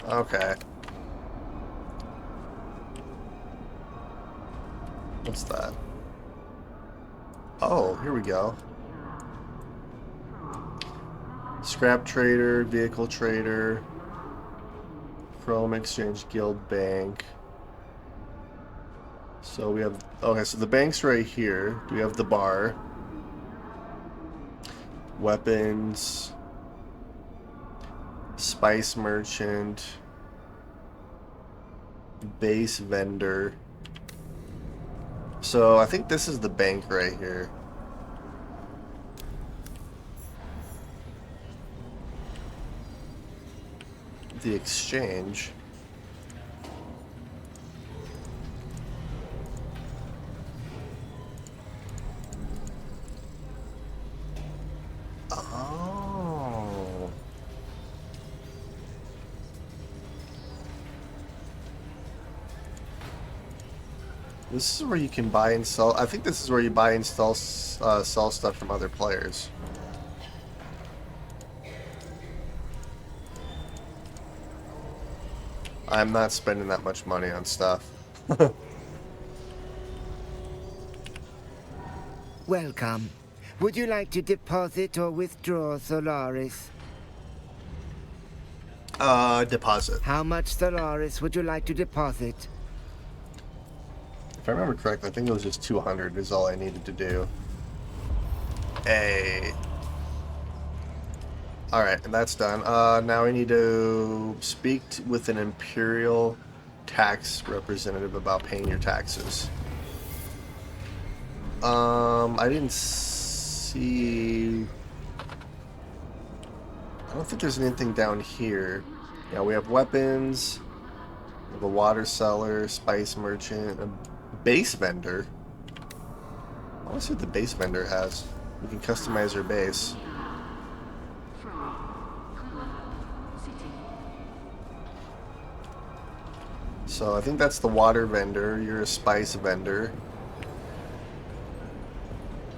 Okay. What's that? Oh, here we go. Scrap trader, vehicle trader, Chrome Exchange Guild Bank. So we have... Okay, so the bank's right here. We have the bar. Weapons. Spice merchant. Base vendor. So I think this is the bank right here. The exchange. Oh. This is where you can buy and sell. I think this is where you buy and sell stuff from other players. I'm not spending that much money on stuff. Welcome. Would you like to deposit or withdraw Solaris? Deposit. How much Solaris would you like to deposit? If I remember correctly, I think it was just 200 is all I needed to do. Alright, and that's done. Now we need to speak with an Imperial tax representative about paying your taxes. I didn't see... I don't think there's anything down here. Yeah, we have weapons, we have a water seller, spice merchant, a base vendor. I want to see what the base vendor has. We can customize our base. So I think that's the water vendor. You're a spice vendor.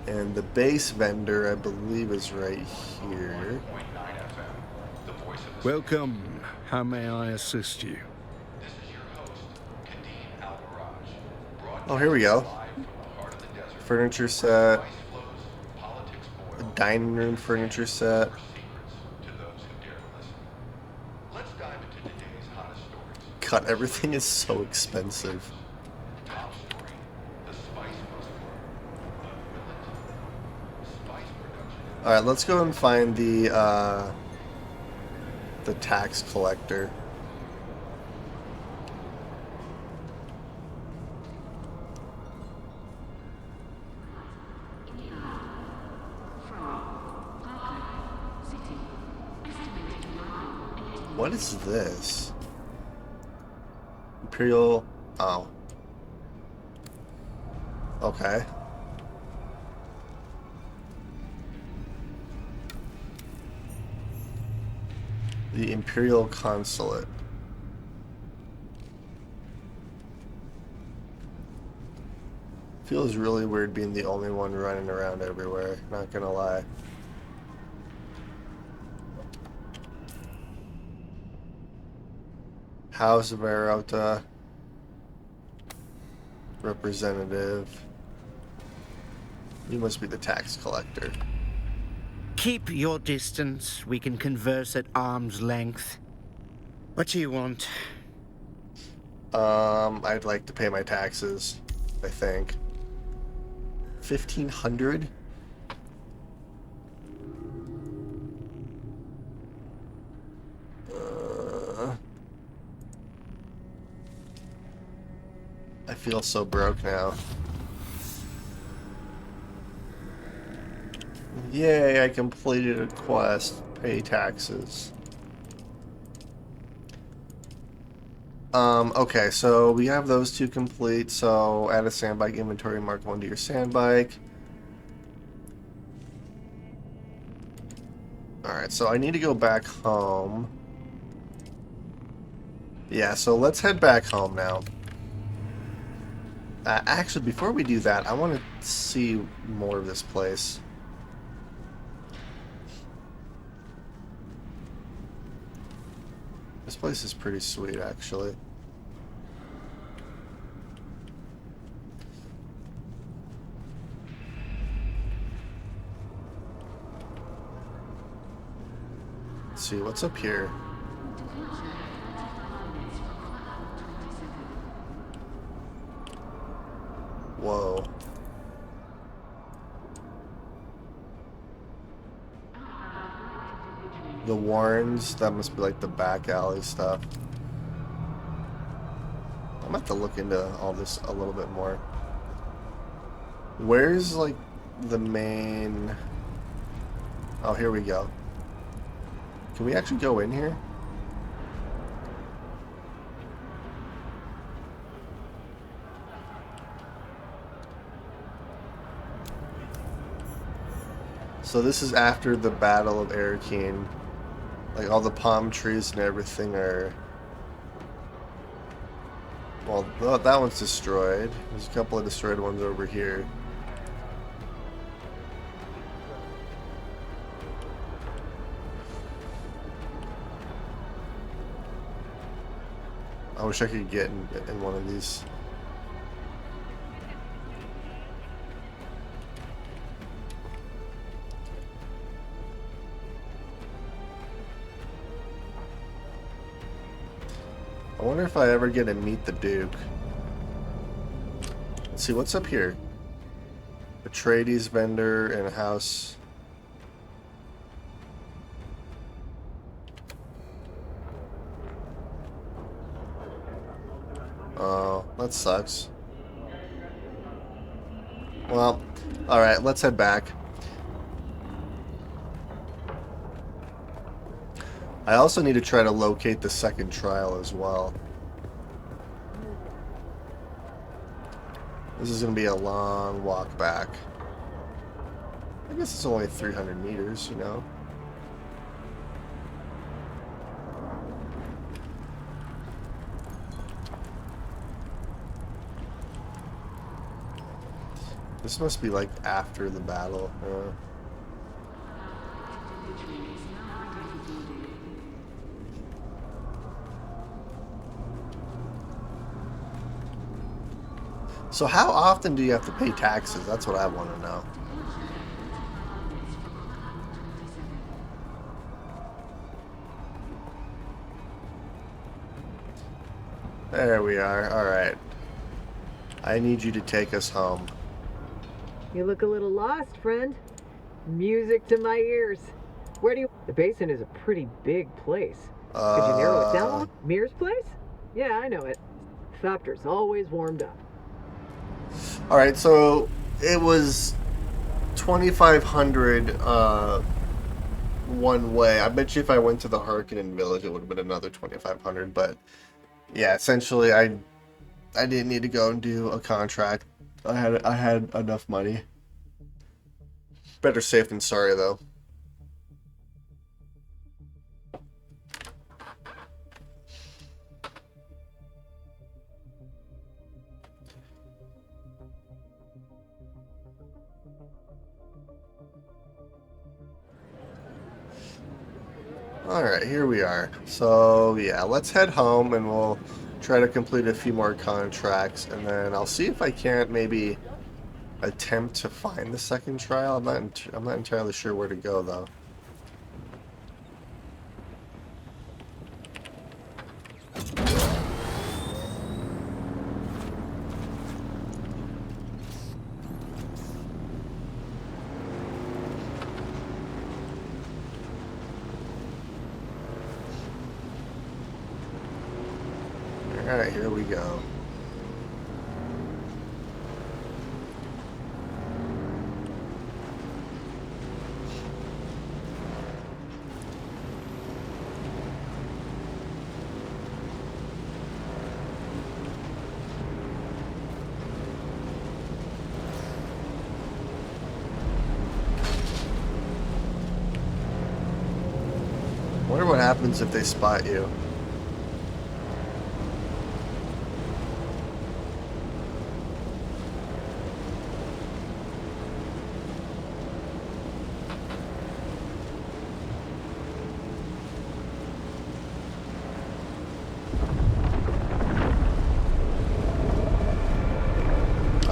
And the base vendor, I believe, is right here. Welcome. How may I assist you? Oh, here we go. Furniture set. A dining room furniture set. God, everything is so expensive. Alright, let's go and find the tax collector. What is this? Imperial... Oh. Okay. The Imperial Consulate. Feels really weird being the only one running around everywhere, not gonna lie. House of Arota. Representative. You must be the tax collector. Keep your distance. We can converse at arm's length. What do you want? I'd like to pay my taxes, I think. 1,500? I feel so broke now. Yay, I completed a quest. Pay taxes. Okay, so we have those two complete. So add a sandbike inventory, mark 1 to your sandbike. Alright, so I need to go back home. Yeah, so let's head back home now. Actually, before we do that, I want to see more of this place. This place is pretty sweet, actually. Let's see, what's up here? Whoa. The Warrens, that must be like the back alley stuff. I'm gonna have to look into all this a little bit more. Where's like the main... Oh, here we go. Can we actually go in here? So this is after the Battle of Arakeen. Like all the palm trees and everything are... Well, that one's destroyed. There's a couple of destroyed ones over here. I wish I could get in one of these. I wonder if I ever get to meet the Duke. Let's see, what's up here? Atreides vendor and a house. Oh, that sucks. Well, alright, let's head back. I also need to try to locate the second trial as well. This is going to be a long walk back. I guess it's only 300 meters, you know. This must be like after the battle. So how often do you have to pay taxes? That's what I want to know. There we are. Alright. I need you to take us home. You look a little lost, friend. Music to my ears. Where do you... The basin is a pretty big place. Could you narrow it down? Mir's place? Yeah, I know it. Thopter's always warmed up. Alright, so it was 2,500 one way. I bet you if I went to the Harkonnen village it would have been another 2,500, but yeah, essentially I didn't need to go and do a contract. I had enough money. Better safe than sorry though. Alright, here we are. So, yeah, let's head home and we'll try to complete a few more contracts, and then I'll see if I can't maybe attempt to find the second trial. I'm not entirely sure where to go, though. Alright, here we go. I wonder what happens if they spot you.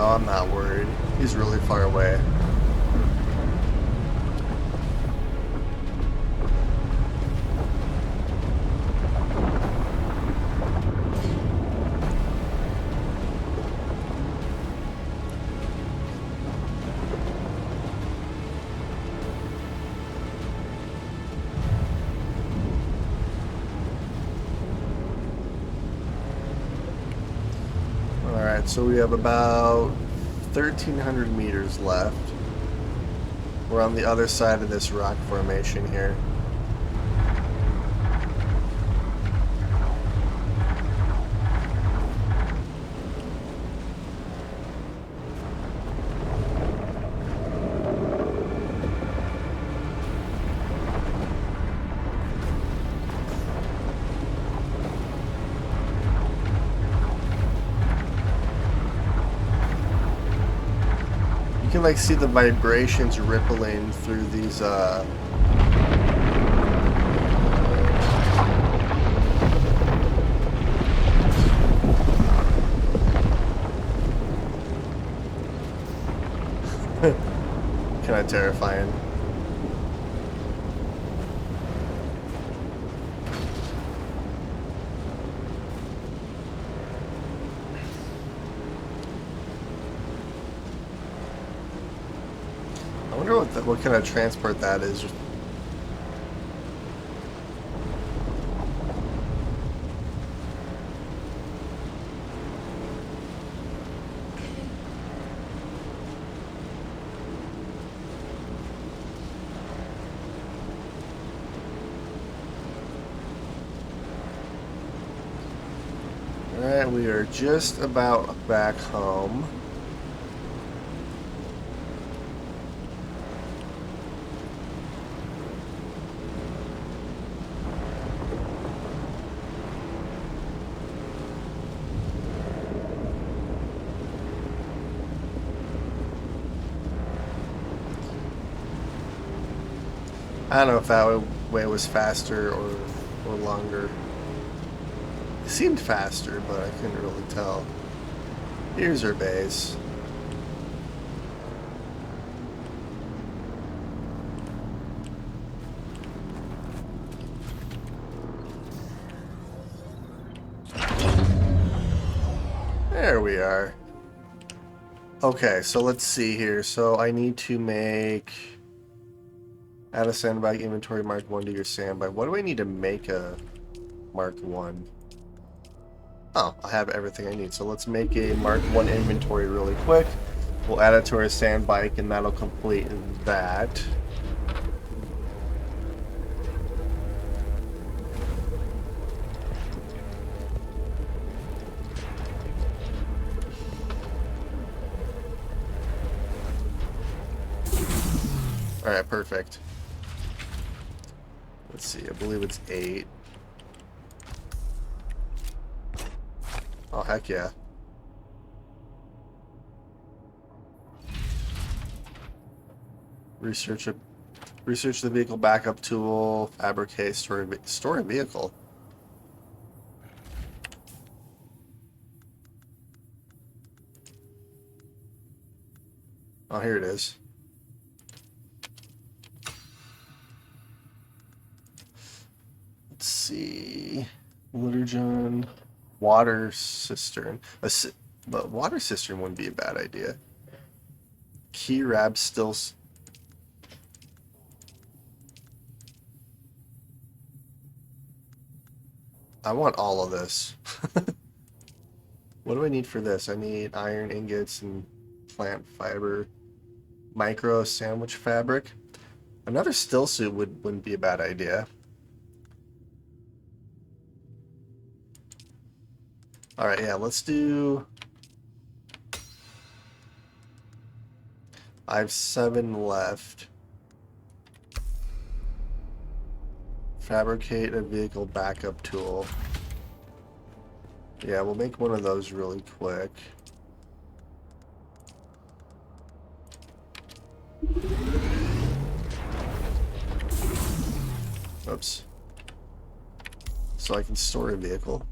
Oh, I'm not worried. He's really far away. Alright, so we have about 1,300 meters left. We're on the other side of this rock formation here. You can like see the vibrations rippling through these kind of terrifying. I wonder what kind of transport that is. Alright, we are just about back home. I don't know if that way was faster or longer. It seemed faster, but I couldn't really tell. Here's our base. There we are. Okay, so let's see here. So I need to make... Add a sandbag inventory Mark 1 to your sandbag. What do I need to make a Mark 1? Oh, I have everything I need. So let's make a Mark 1 inventory really quick. We'll add it to our sandbike and that'll complete that. Alright, perfect. Let's see, I believe it's 8. Oh, heck yeah. Research the vehicle backup tool. Fabricate, store a vehicle. Oh, here it is. Let's see. Liturgion. Water cistern. But water cistern wouldn't be a bad idea. Key rab still. I want all of this. What do I need for this? I need iron ingots and plant fiber. Micro sandwich fabric. Another still suit wouldn't be a bad idea. Alright, yeah, let's do... I have 7 left. Fabricate a vehicle backup tool. Yeah, we'll make one of those really quick. Oops. So I can store a vehicle.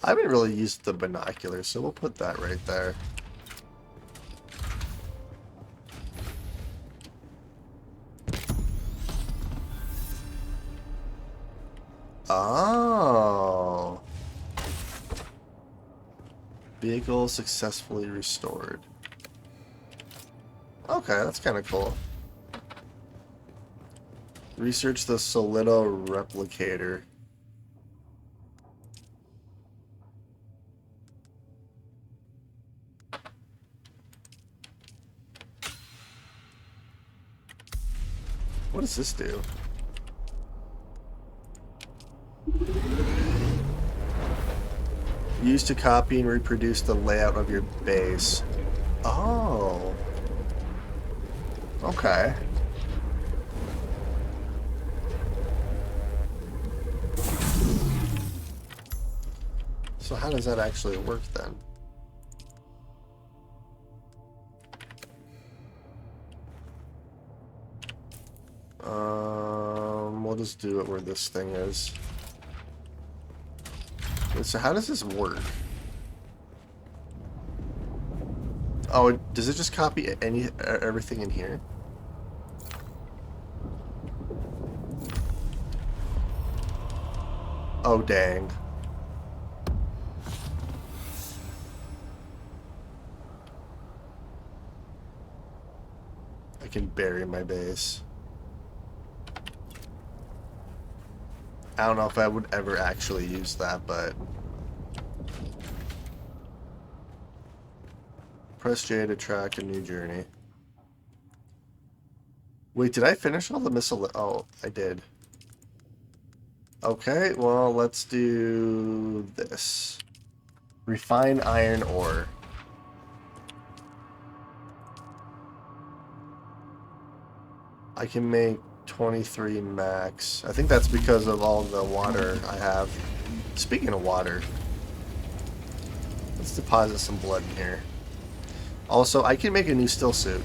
I haven't really used the binoculars, so we'll put that right there. Oh. Vehicle successfully restored. Okay, that's kind of cool. Research the Solido replicator. What does this do? Used to copy and reproduce the layout of your base. Oh. Okay. So how does that actually work then? We'll just do it where this thing is. So how does this work? Oh, does it just copy everything in here? Oh, dang. I can bury my base. I don't know if I would ever actually use that, but... Press J to track a new journey. Wait, did I finish all the missile? Oh, I did. Okay, well, let's do this. Refine iron ore. I can make 23 max. I think that's because of all the water I have. Speaking of water, let's deposit some blood in here. Also, I can make a new still suit.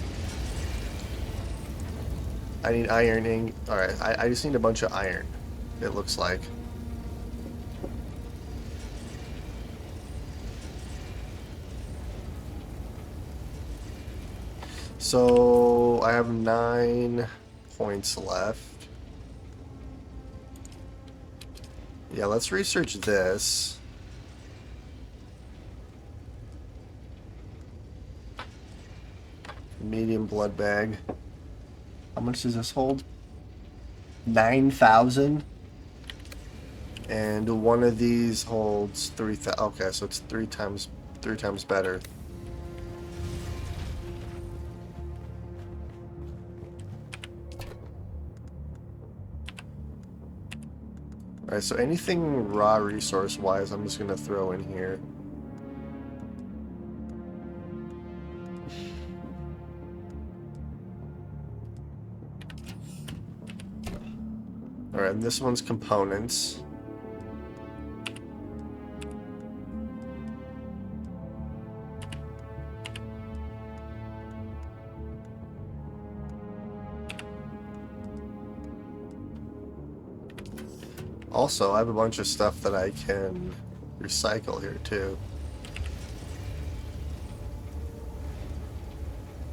I need ironing. Alright, I just need a bunch of iron, it looks like. So, I have 9 points left. Yeah, let's research this. Medium blood bag. How much does this hold? 9,000. And one of these holds 3,000. Okay, so it's three times better. Alright, so anything raw resource wise, I'm just gonna throw in here. Alright, and this one's components. Also, I have a bunch of stuff that I can recycle here too.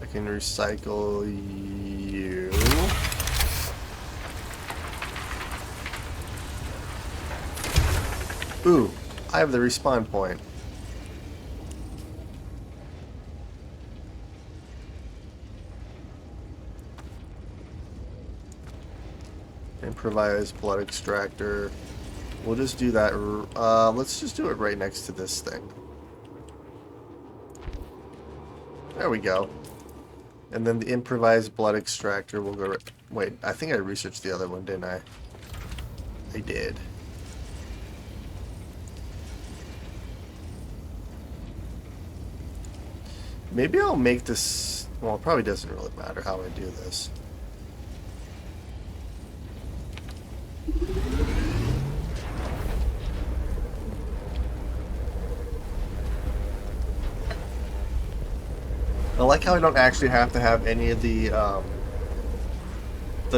I can recycle you. Ooh, I have the respawn point. Improvised blood extractor. We'll just do that. Let's just do it right next to this thing. There we go. And then the improvised blood extractor will go. Wait, I think I researched the other one, didn't I? I did. Maybe I'll make this. Well, it probably doesn't really matter how I do this. I like how I don't actually have to have any of the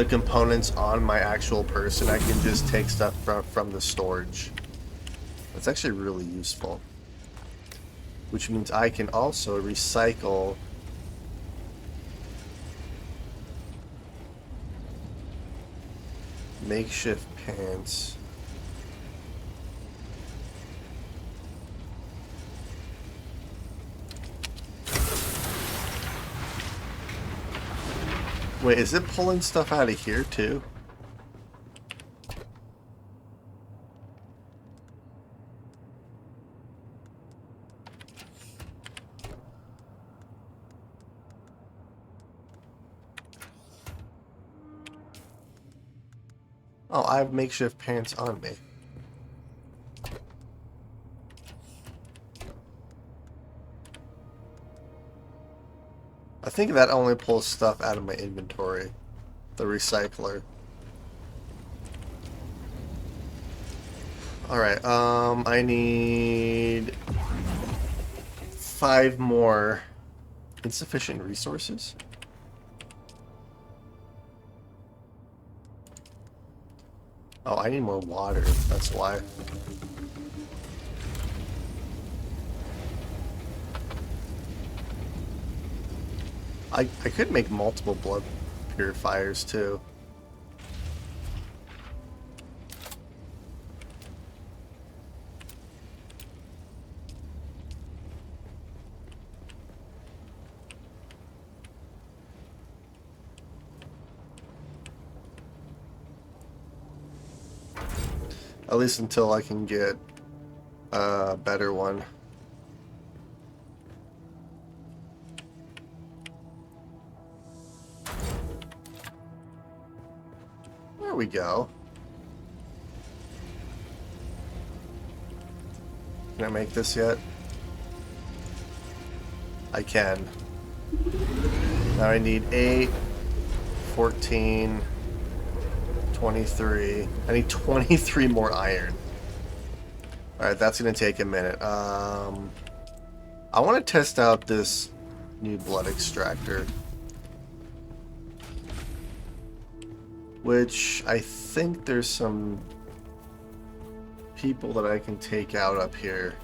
components on my actual person. I can just take stuff from the storage. That's actually really useful. Which means I can also recycle makeshift pants. Wait, is it pulling stuff out of here too? Oh, I have makeshift pants on me. I think that only pulls stuff out of my inventory. The recycler. Alright, I need 5 more insufficient resources. Oh, I need more water, that's why. I could make multiple blood purifiers too. At least until I can get a better one. There we go. Can I make this yet? I can. Now I need 8, 14, 23. I need 23 more iron. Alright, that's going to take a minute. I want to test out this new blood extractor. Which I think there's some people that I can take out up here.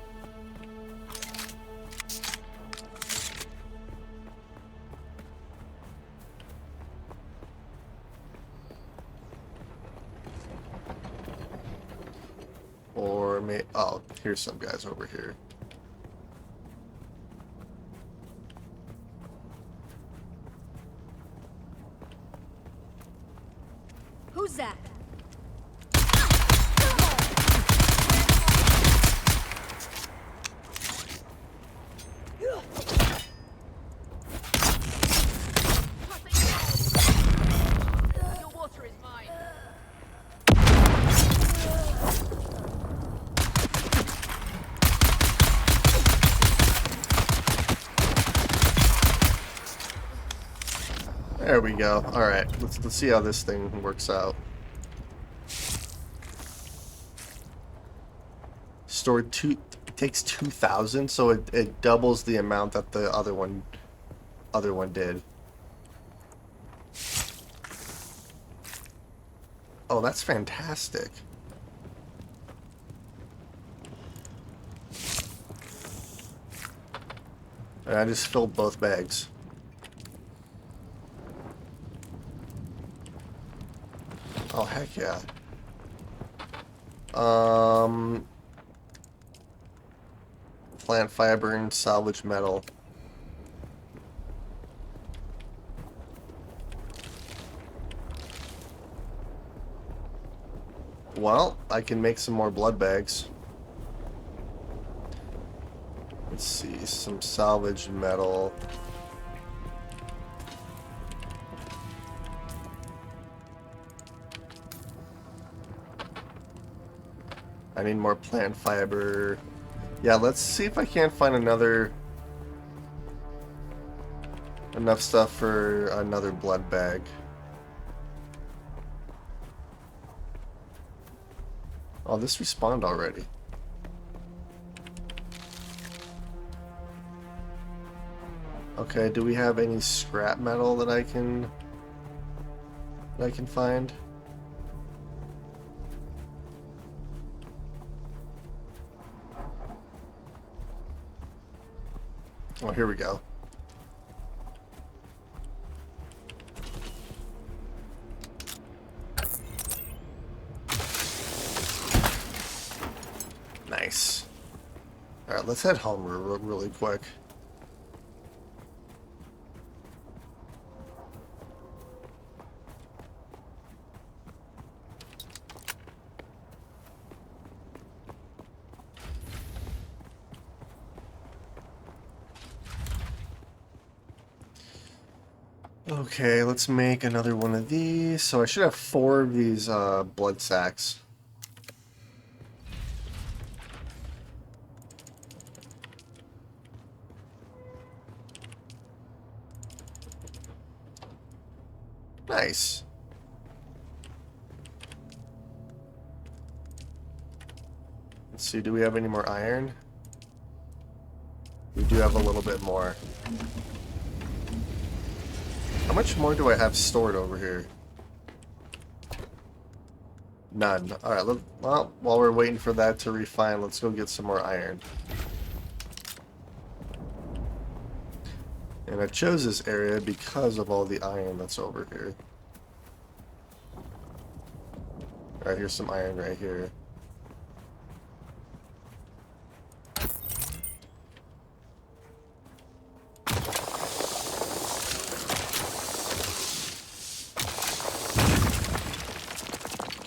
Or may oh, here's some guys over here. Who's that? Your water is mine. There we go. All right, let's see how this thing works out. Stored it takes 2,000, so it doubles the amount that the other one did. Oh, that's fantastic. And I just filled both bags. Oh, heck yeah. Plant fiber and salvage metal. Well, I can make some more blood bags. Let's see, some salvage metal. I need more plant fiber. Yeah, let's see if I can't find enough stuff for another blood bag. Oh, this respawned already. Okay, do we have any scrap metal that I can find? Oh, here we go. Nice. Alright, let's head home really quick. Okay, let's make another one of these. So I should have 4 of these blood sacks. Nice. Let's see, do we have any more iron? We do have a little bit more. How much more do I have stored over here? None. Alright, well, while we're waiting for that to refine, let's go get some more iron. And I chose this area because of all the iron that's over here. Alright, here's some iron right here.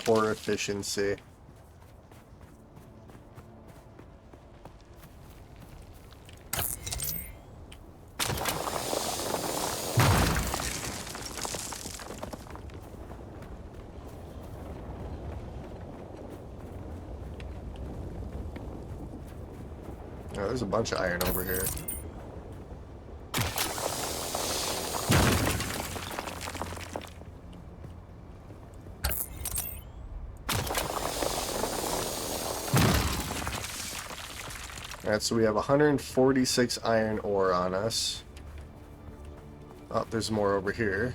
Poor efficiency. Oh, there's a bunch of iron over here. Alright, so we have 146 iron ore on us. Oh, there's more over here.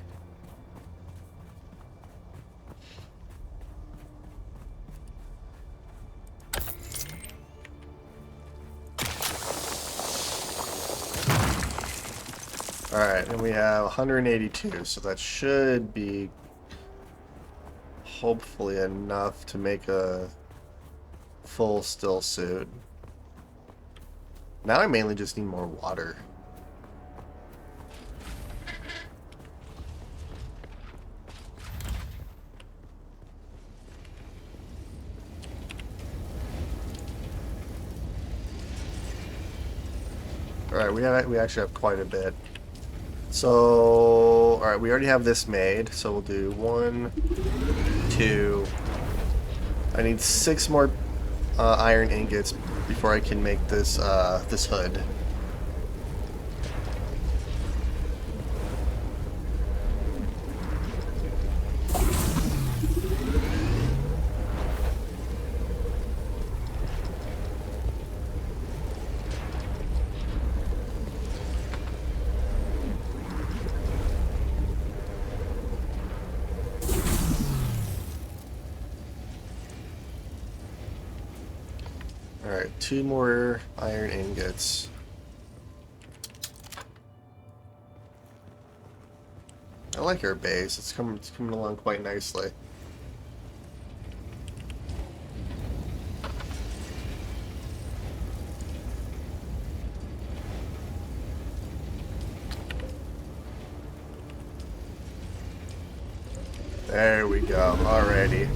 Alright, and we have 182, so that should be hopefully enough to make a full still suit. Now I mainly just need more water. Alright, we actually have quite a bit. So, alright, we already have this made, so we'll do 1, 2. I need 6 more iron ingots before I can make this this hood. Alright, 2 more iron ingots. I like our base. It's coming along quite nicely. There we go. Alrighty.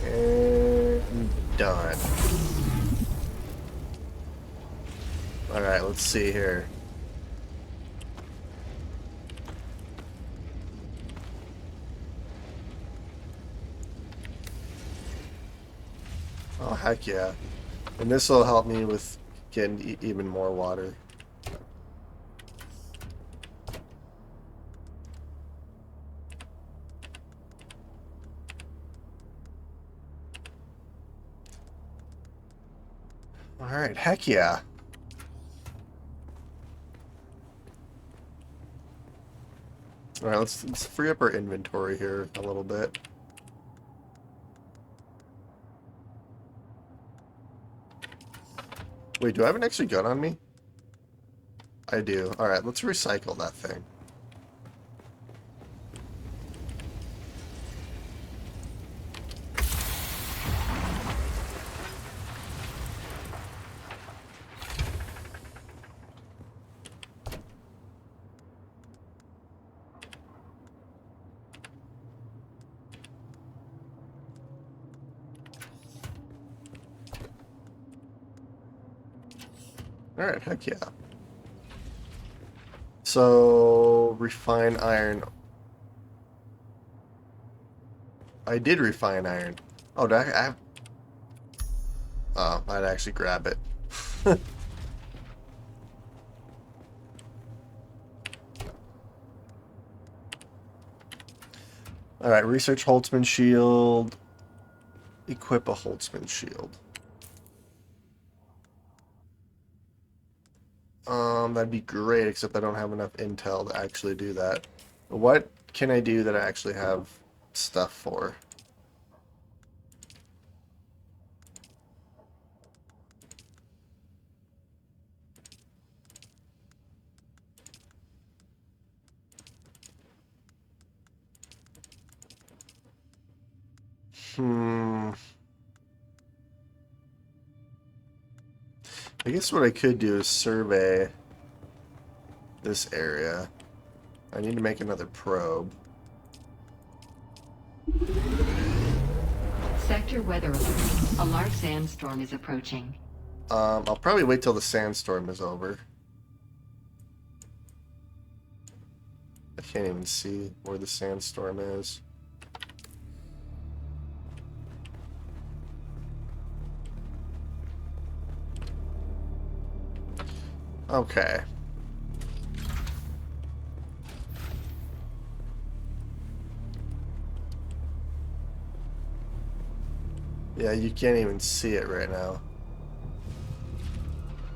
And done. Alright, let's see here. Oh, heck yeah. And this will help me with getting even more water. Alright, heck yeah. Alright, let's free up our inventory here a little bit. Wait, do I have an extra gun on me? I do. Alright, let's recycle that thing. Alright, heck yeah. So, refine iron. I did refine iron. Oh, did I have... Oh, I'd actually grab it. Alright, research Holtzman shield. Equip a Holtzman shield. That'd be great, except I don't have enough intel to actually do that. What can I do that I actually have stuff for? I guess what I could do is survey this area. I need to make another probe. Sector weather alert. A large sandstorm is approaching. I'll probably wait till the sandstorm is over. I can't even see where the sandstorm is. Okay. Yeah, you can't even see it right now.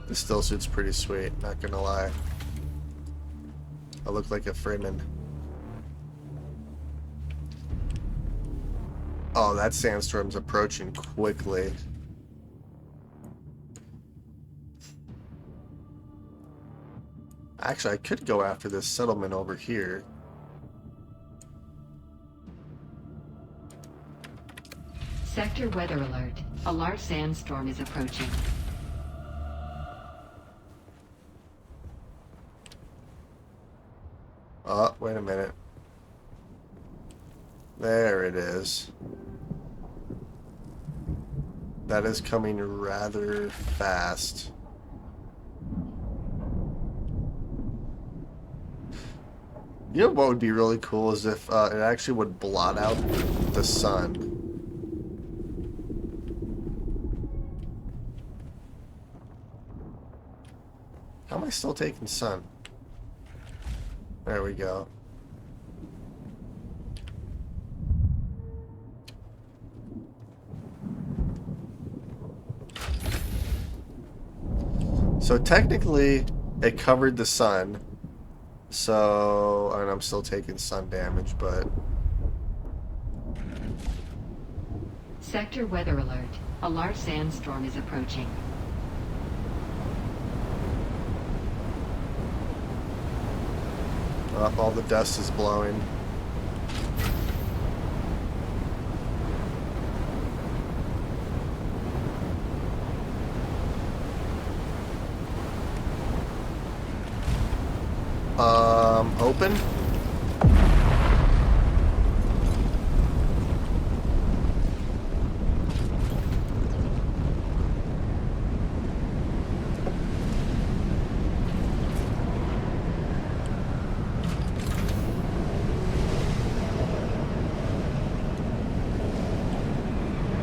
The still suit's pretty sweet, not gonna lie. I look like a Freeman. Oh, that sandstorm's approaching quickly. Actually, I could go after this settlement over here. Sector weather alert. A large sandstorm is approaching. Oh, wait a minute. There it is. That is coming rather fast. You know what would be really cool is if it actually would blot out the sun. How am I still taking sun? There we go. So technically, it covered the sun. So, and I'm still taking sun damage, but... Sector weather alert. A large sandstorm is approaching. Oh, all the dust is blowing. Open?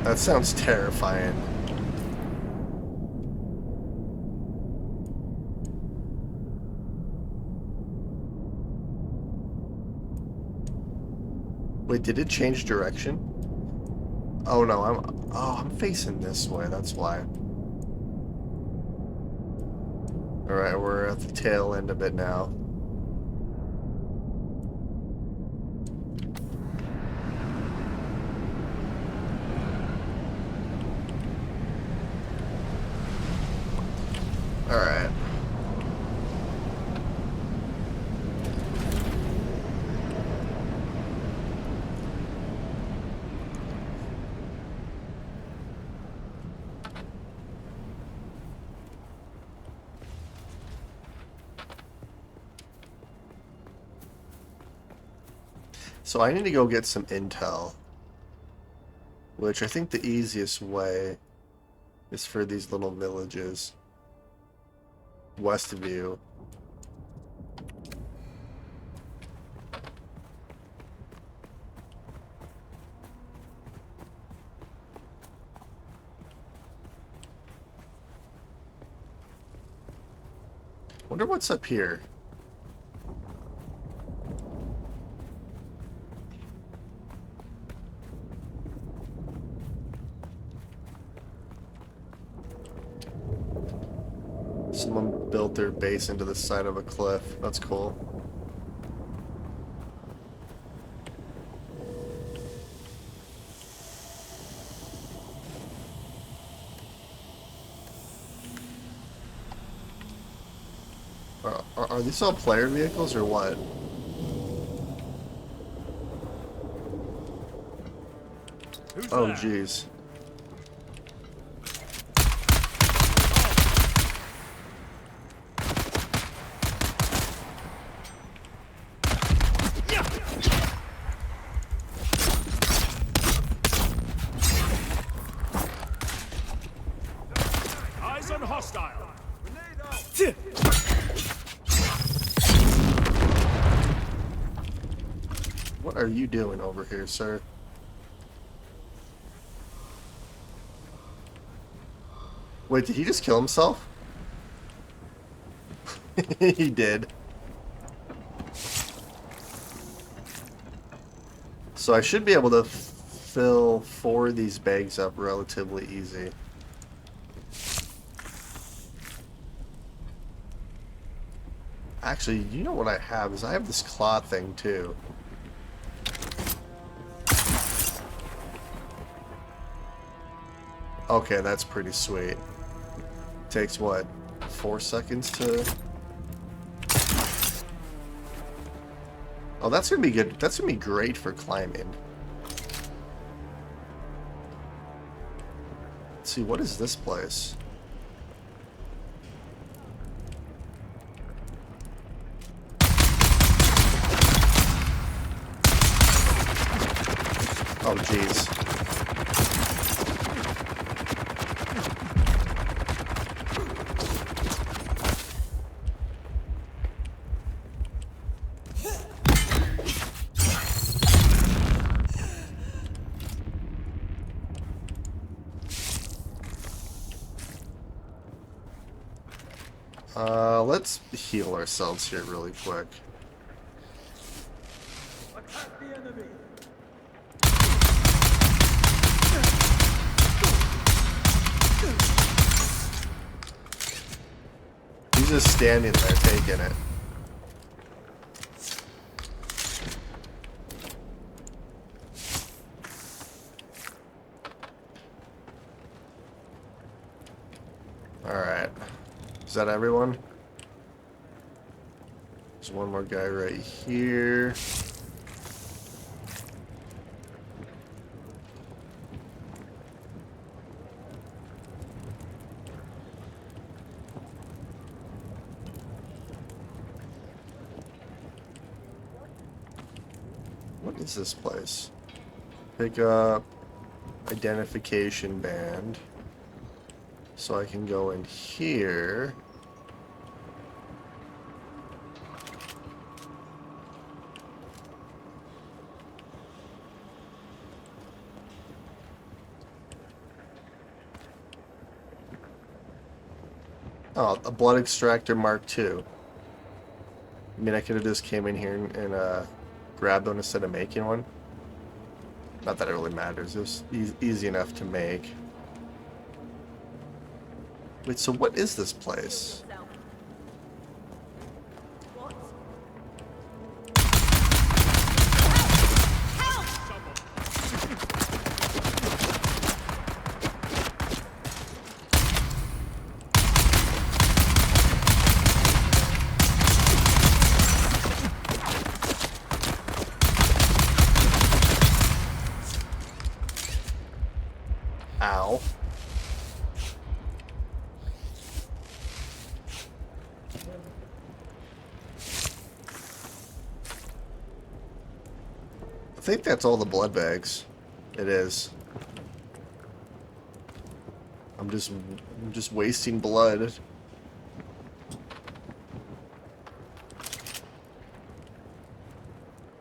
That sounds terrifying. Wait, did it change direction? Oh no, I'm facing this way, that's why. Alright, we're at the tail end of it now. Alright. So I need to go get some intel, which I think the easiest way is for these little villages west of you. Wonder what's up here. Someone built their base into the side of a cliff. That's cool. Are these all player vehicles or what? Oh, jeez. Eyes on hostile. What are you doing over here, sir? Wait, did he just kill himself? He did. So I should be able to fill 4 of these bags up relatively easy. Actually, you know what I have is I have this claw thing too. Okay, that's pretty sweet. Takes what, 4 seconds to... Oh, that's gonna be good. That's gonna be great for climbing. Let's see, what is this place? Oh, jeez. Let's heal ourselves here really quick. Attack the enemy. He's just standing there taking it. Is that everyone? There's one more guy right here. What is this place? Pick up identification band. So I can go in here. Oh, a blood extractor Mark II. I mean, I could have just came in here and grabbed one instead of making one. Not that it really matters. It was easy enough to make. Wait, so what is this place? Ow. I think that's all the blood bags. It is. I'm just wasting blood.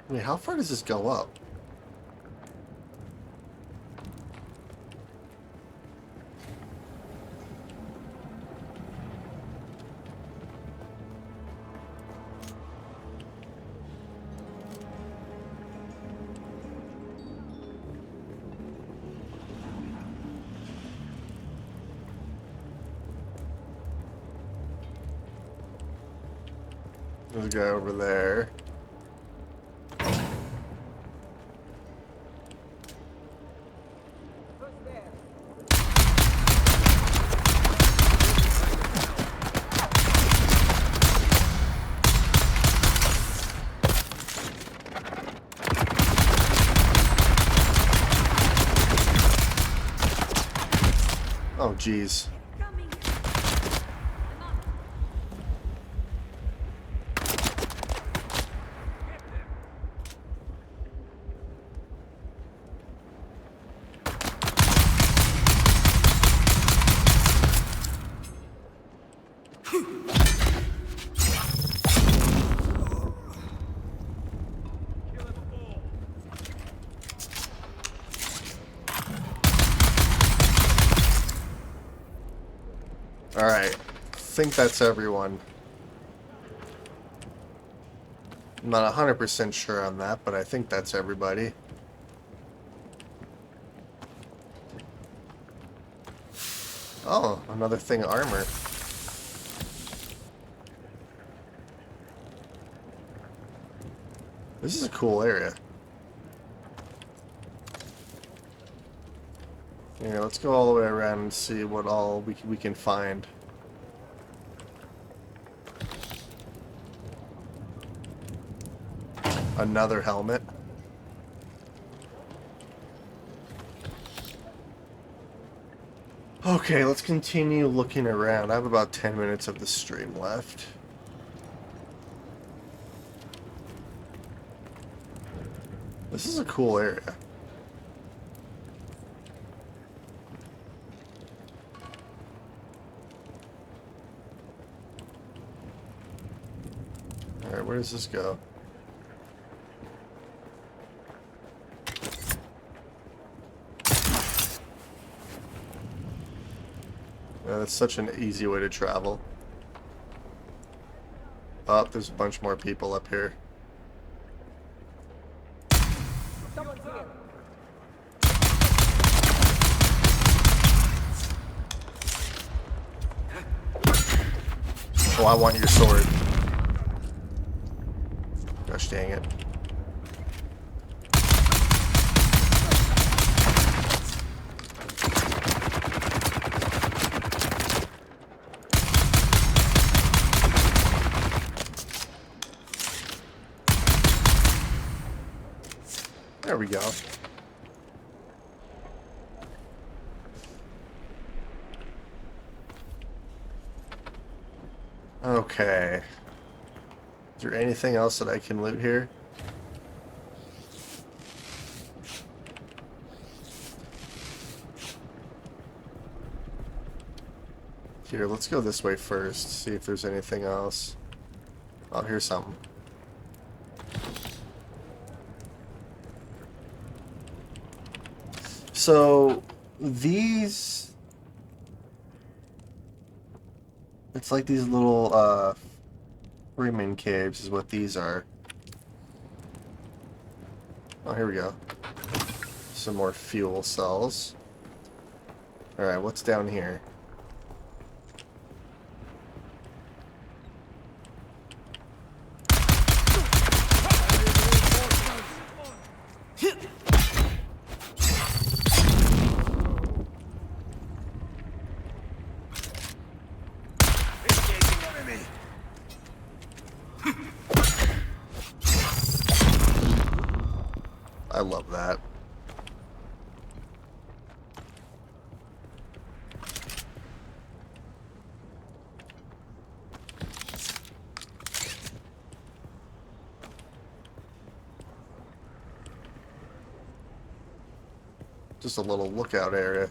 Wait, how far does this go up? There's a guy over there. Oh, jeez. Alright, I think that's everyone. I'm not 100% sure on that, but I think that's everybody. Oh, another thing of armor. This is a cool area. Yeah, let's go all the way around and see what all we can find. Another helmet. Okay, let's continue looking around. I have about 10 minutes of the stream left. This is a cool area. Alright, where does this go? Yeah, that's such an easy way to travel. Oh, there's a bunch more people up here. Oh, I want your sword. Gosh dang it. There we go. Okay. Is there anything else that I can loot here? Here, let's go this way first, see if there's anything else. Oh, here's something. So, these... It's like these little, Freeman caves is what these are. Oh, here we go. Some more fuel cells. Alright, what's down here? I love that. Just a little lookout area.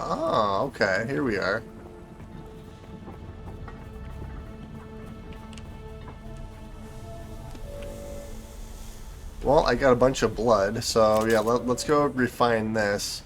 Oh, okay. Here we are. Well, I got a bunch of blood, so yeah, let's go refine this.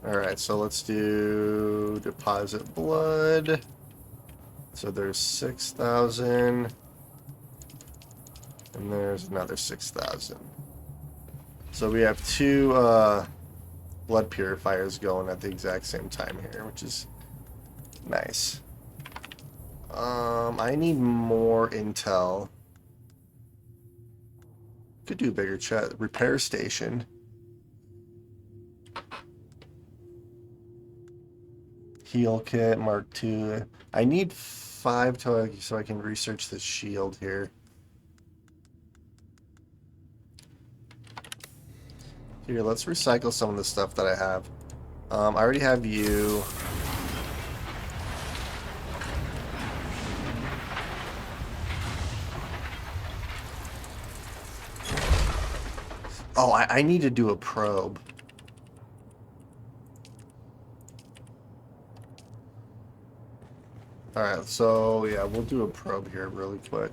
Alright, so let's do deposit blood. So there's 6,000. And there's another 6,000. So we have two blood purifiers going at the exact same time here, which is nice. I need more intel. Could do a bigger chat. Repair station. Heal kit, Mark II. I need 5 so I can research the shield here. Here, let's recycle some of the stuff that I have. I already have you. Oh, I need to do a probe. Alright, so yeah, we'll do a probe here really quick.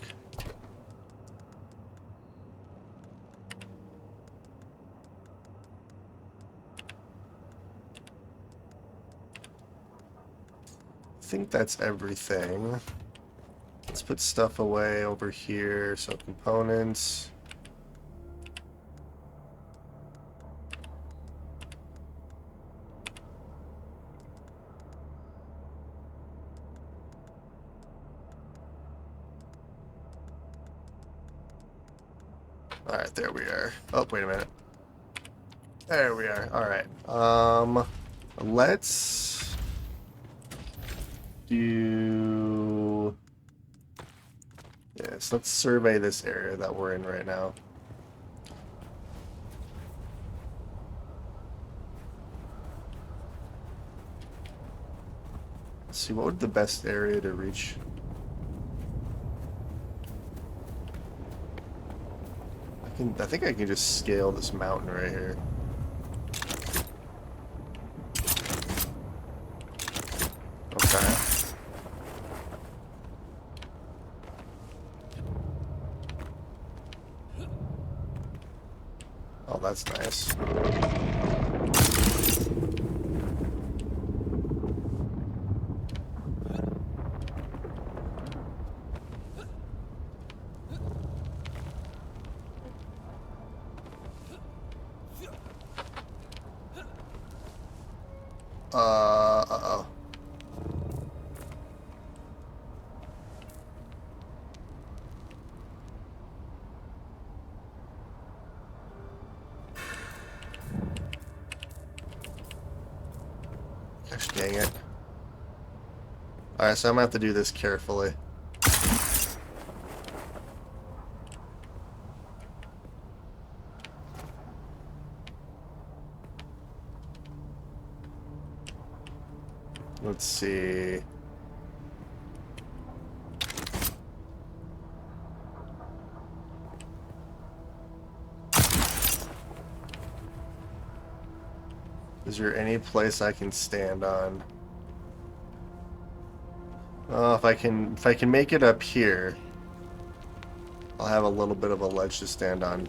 I think that's everything. Let's put stuff away over here. So components. Alright, there we are. Oh, wait a minute. There we are. Alright. Let's do... Yes, let's survey this area that we're in right now. Let's see, what would the best area to reach? I think I can just scale this mountain right here. Okay. Oh, that's nice. Uh-oh. Gosh dang it. Alright, so I'm gonna have to do this carefully. Let's see. Is there any place I can stand on? Oh, if I can make it up here, I'll have a little bit of a ledge to stand on.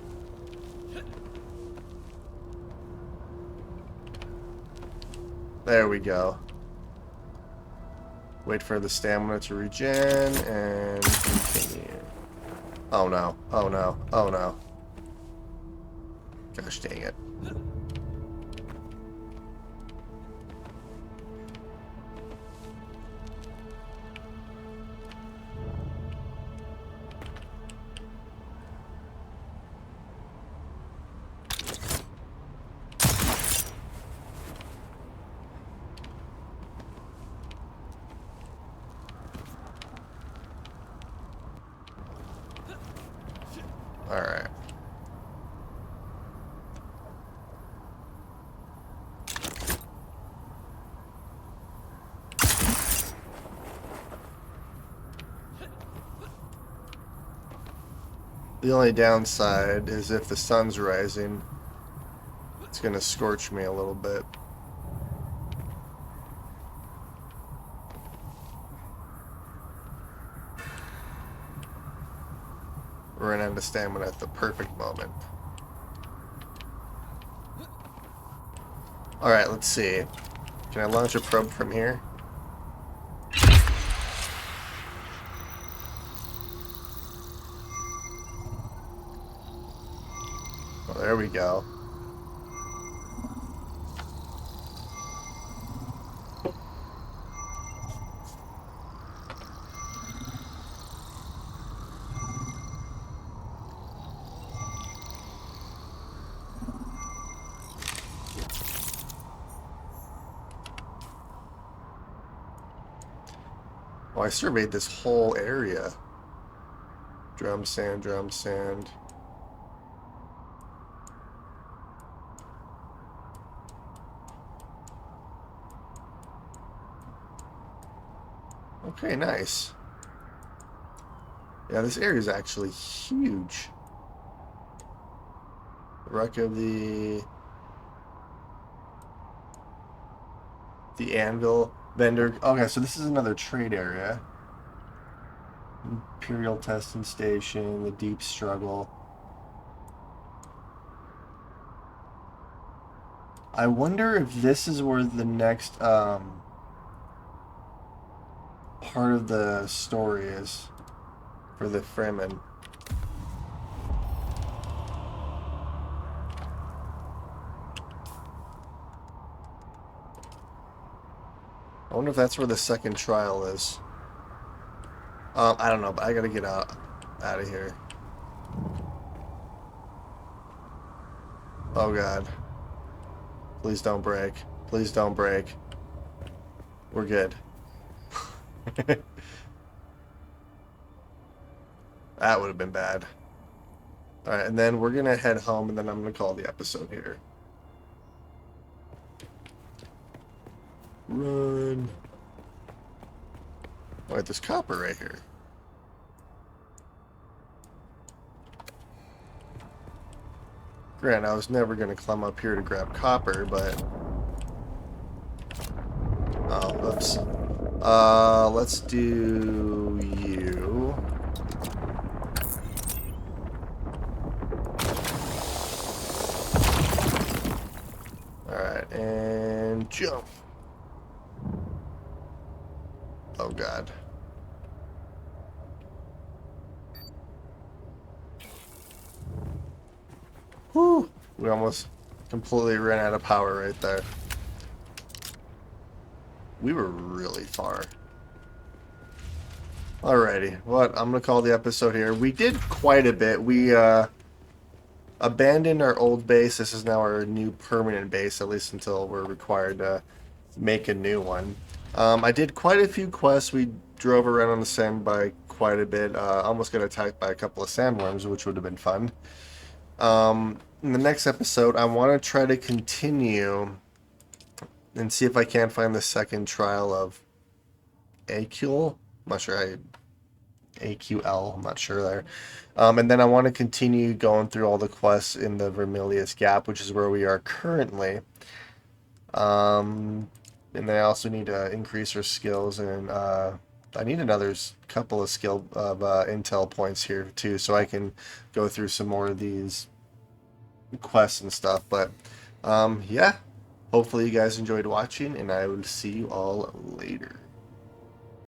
There we go. Wait for the stamina to regen and continue. Oh no, oh no, oh no. Gosh dang it. Alright. The only downside is if the sun's rising, it's gonna scorch me a little bit. Run out of stamina at the perfect moment. Alright, let's see. Can I launch a probe from here? Oh, there we go. Oh, I surveyed this whole area. Drum sand, drum sand. Okay, nice. Yeah, this area is actually huge. Wreck of the anvil vendor. Okay, so this is another trade area. Imperial testing station, the deep struggle. I wonder if this is where the next part of the story is for the Fremen. I wonder if that's where the second trial is. I don't know, but I gotta get out of here. Oh god. Please don't break. Please don't break. We're good. That would have been bad. Alright, and then we're gonna head home, and then I'm gonna call the episode here. Run. Wait, there's copper right here. Grant, I was never gonna climb up here to grab copper, but... Oh, oops. Let's do you. Alright, and jump. Oh god. Whew. We almost completely ran out of power right there. We were really far. Alrighty, what I'm gonna call the episode here. We did quite a bit. We abandoned our old base. This is now our new permanent base, at least until we're required to make a new one. I did quite a few quests. We drove around on the sand by quite a bit. Almost got attacked by a couple of sandworms, which would have been fun. In the next episode, I want to try to continue and see if I can find the second trial of AQL. I'm not sure AQL, I'm not sure there. And then I want to continue going through all the quests in the Vermilius Gap, which is where we are currently. And then I also need to increase our skills, and I need another couple of intel points here too, so I can go through some more of these quests and stuff. But yeah, hopefully you guys enjoyed watching, and I will see you all later.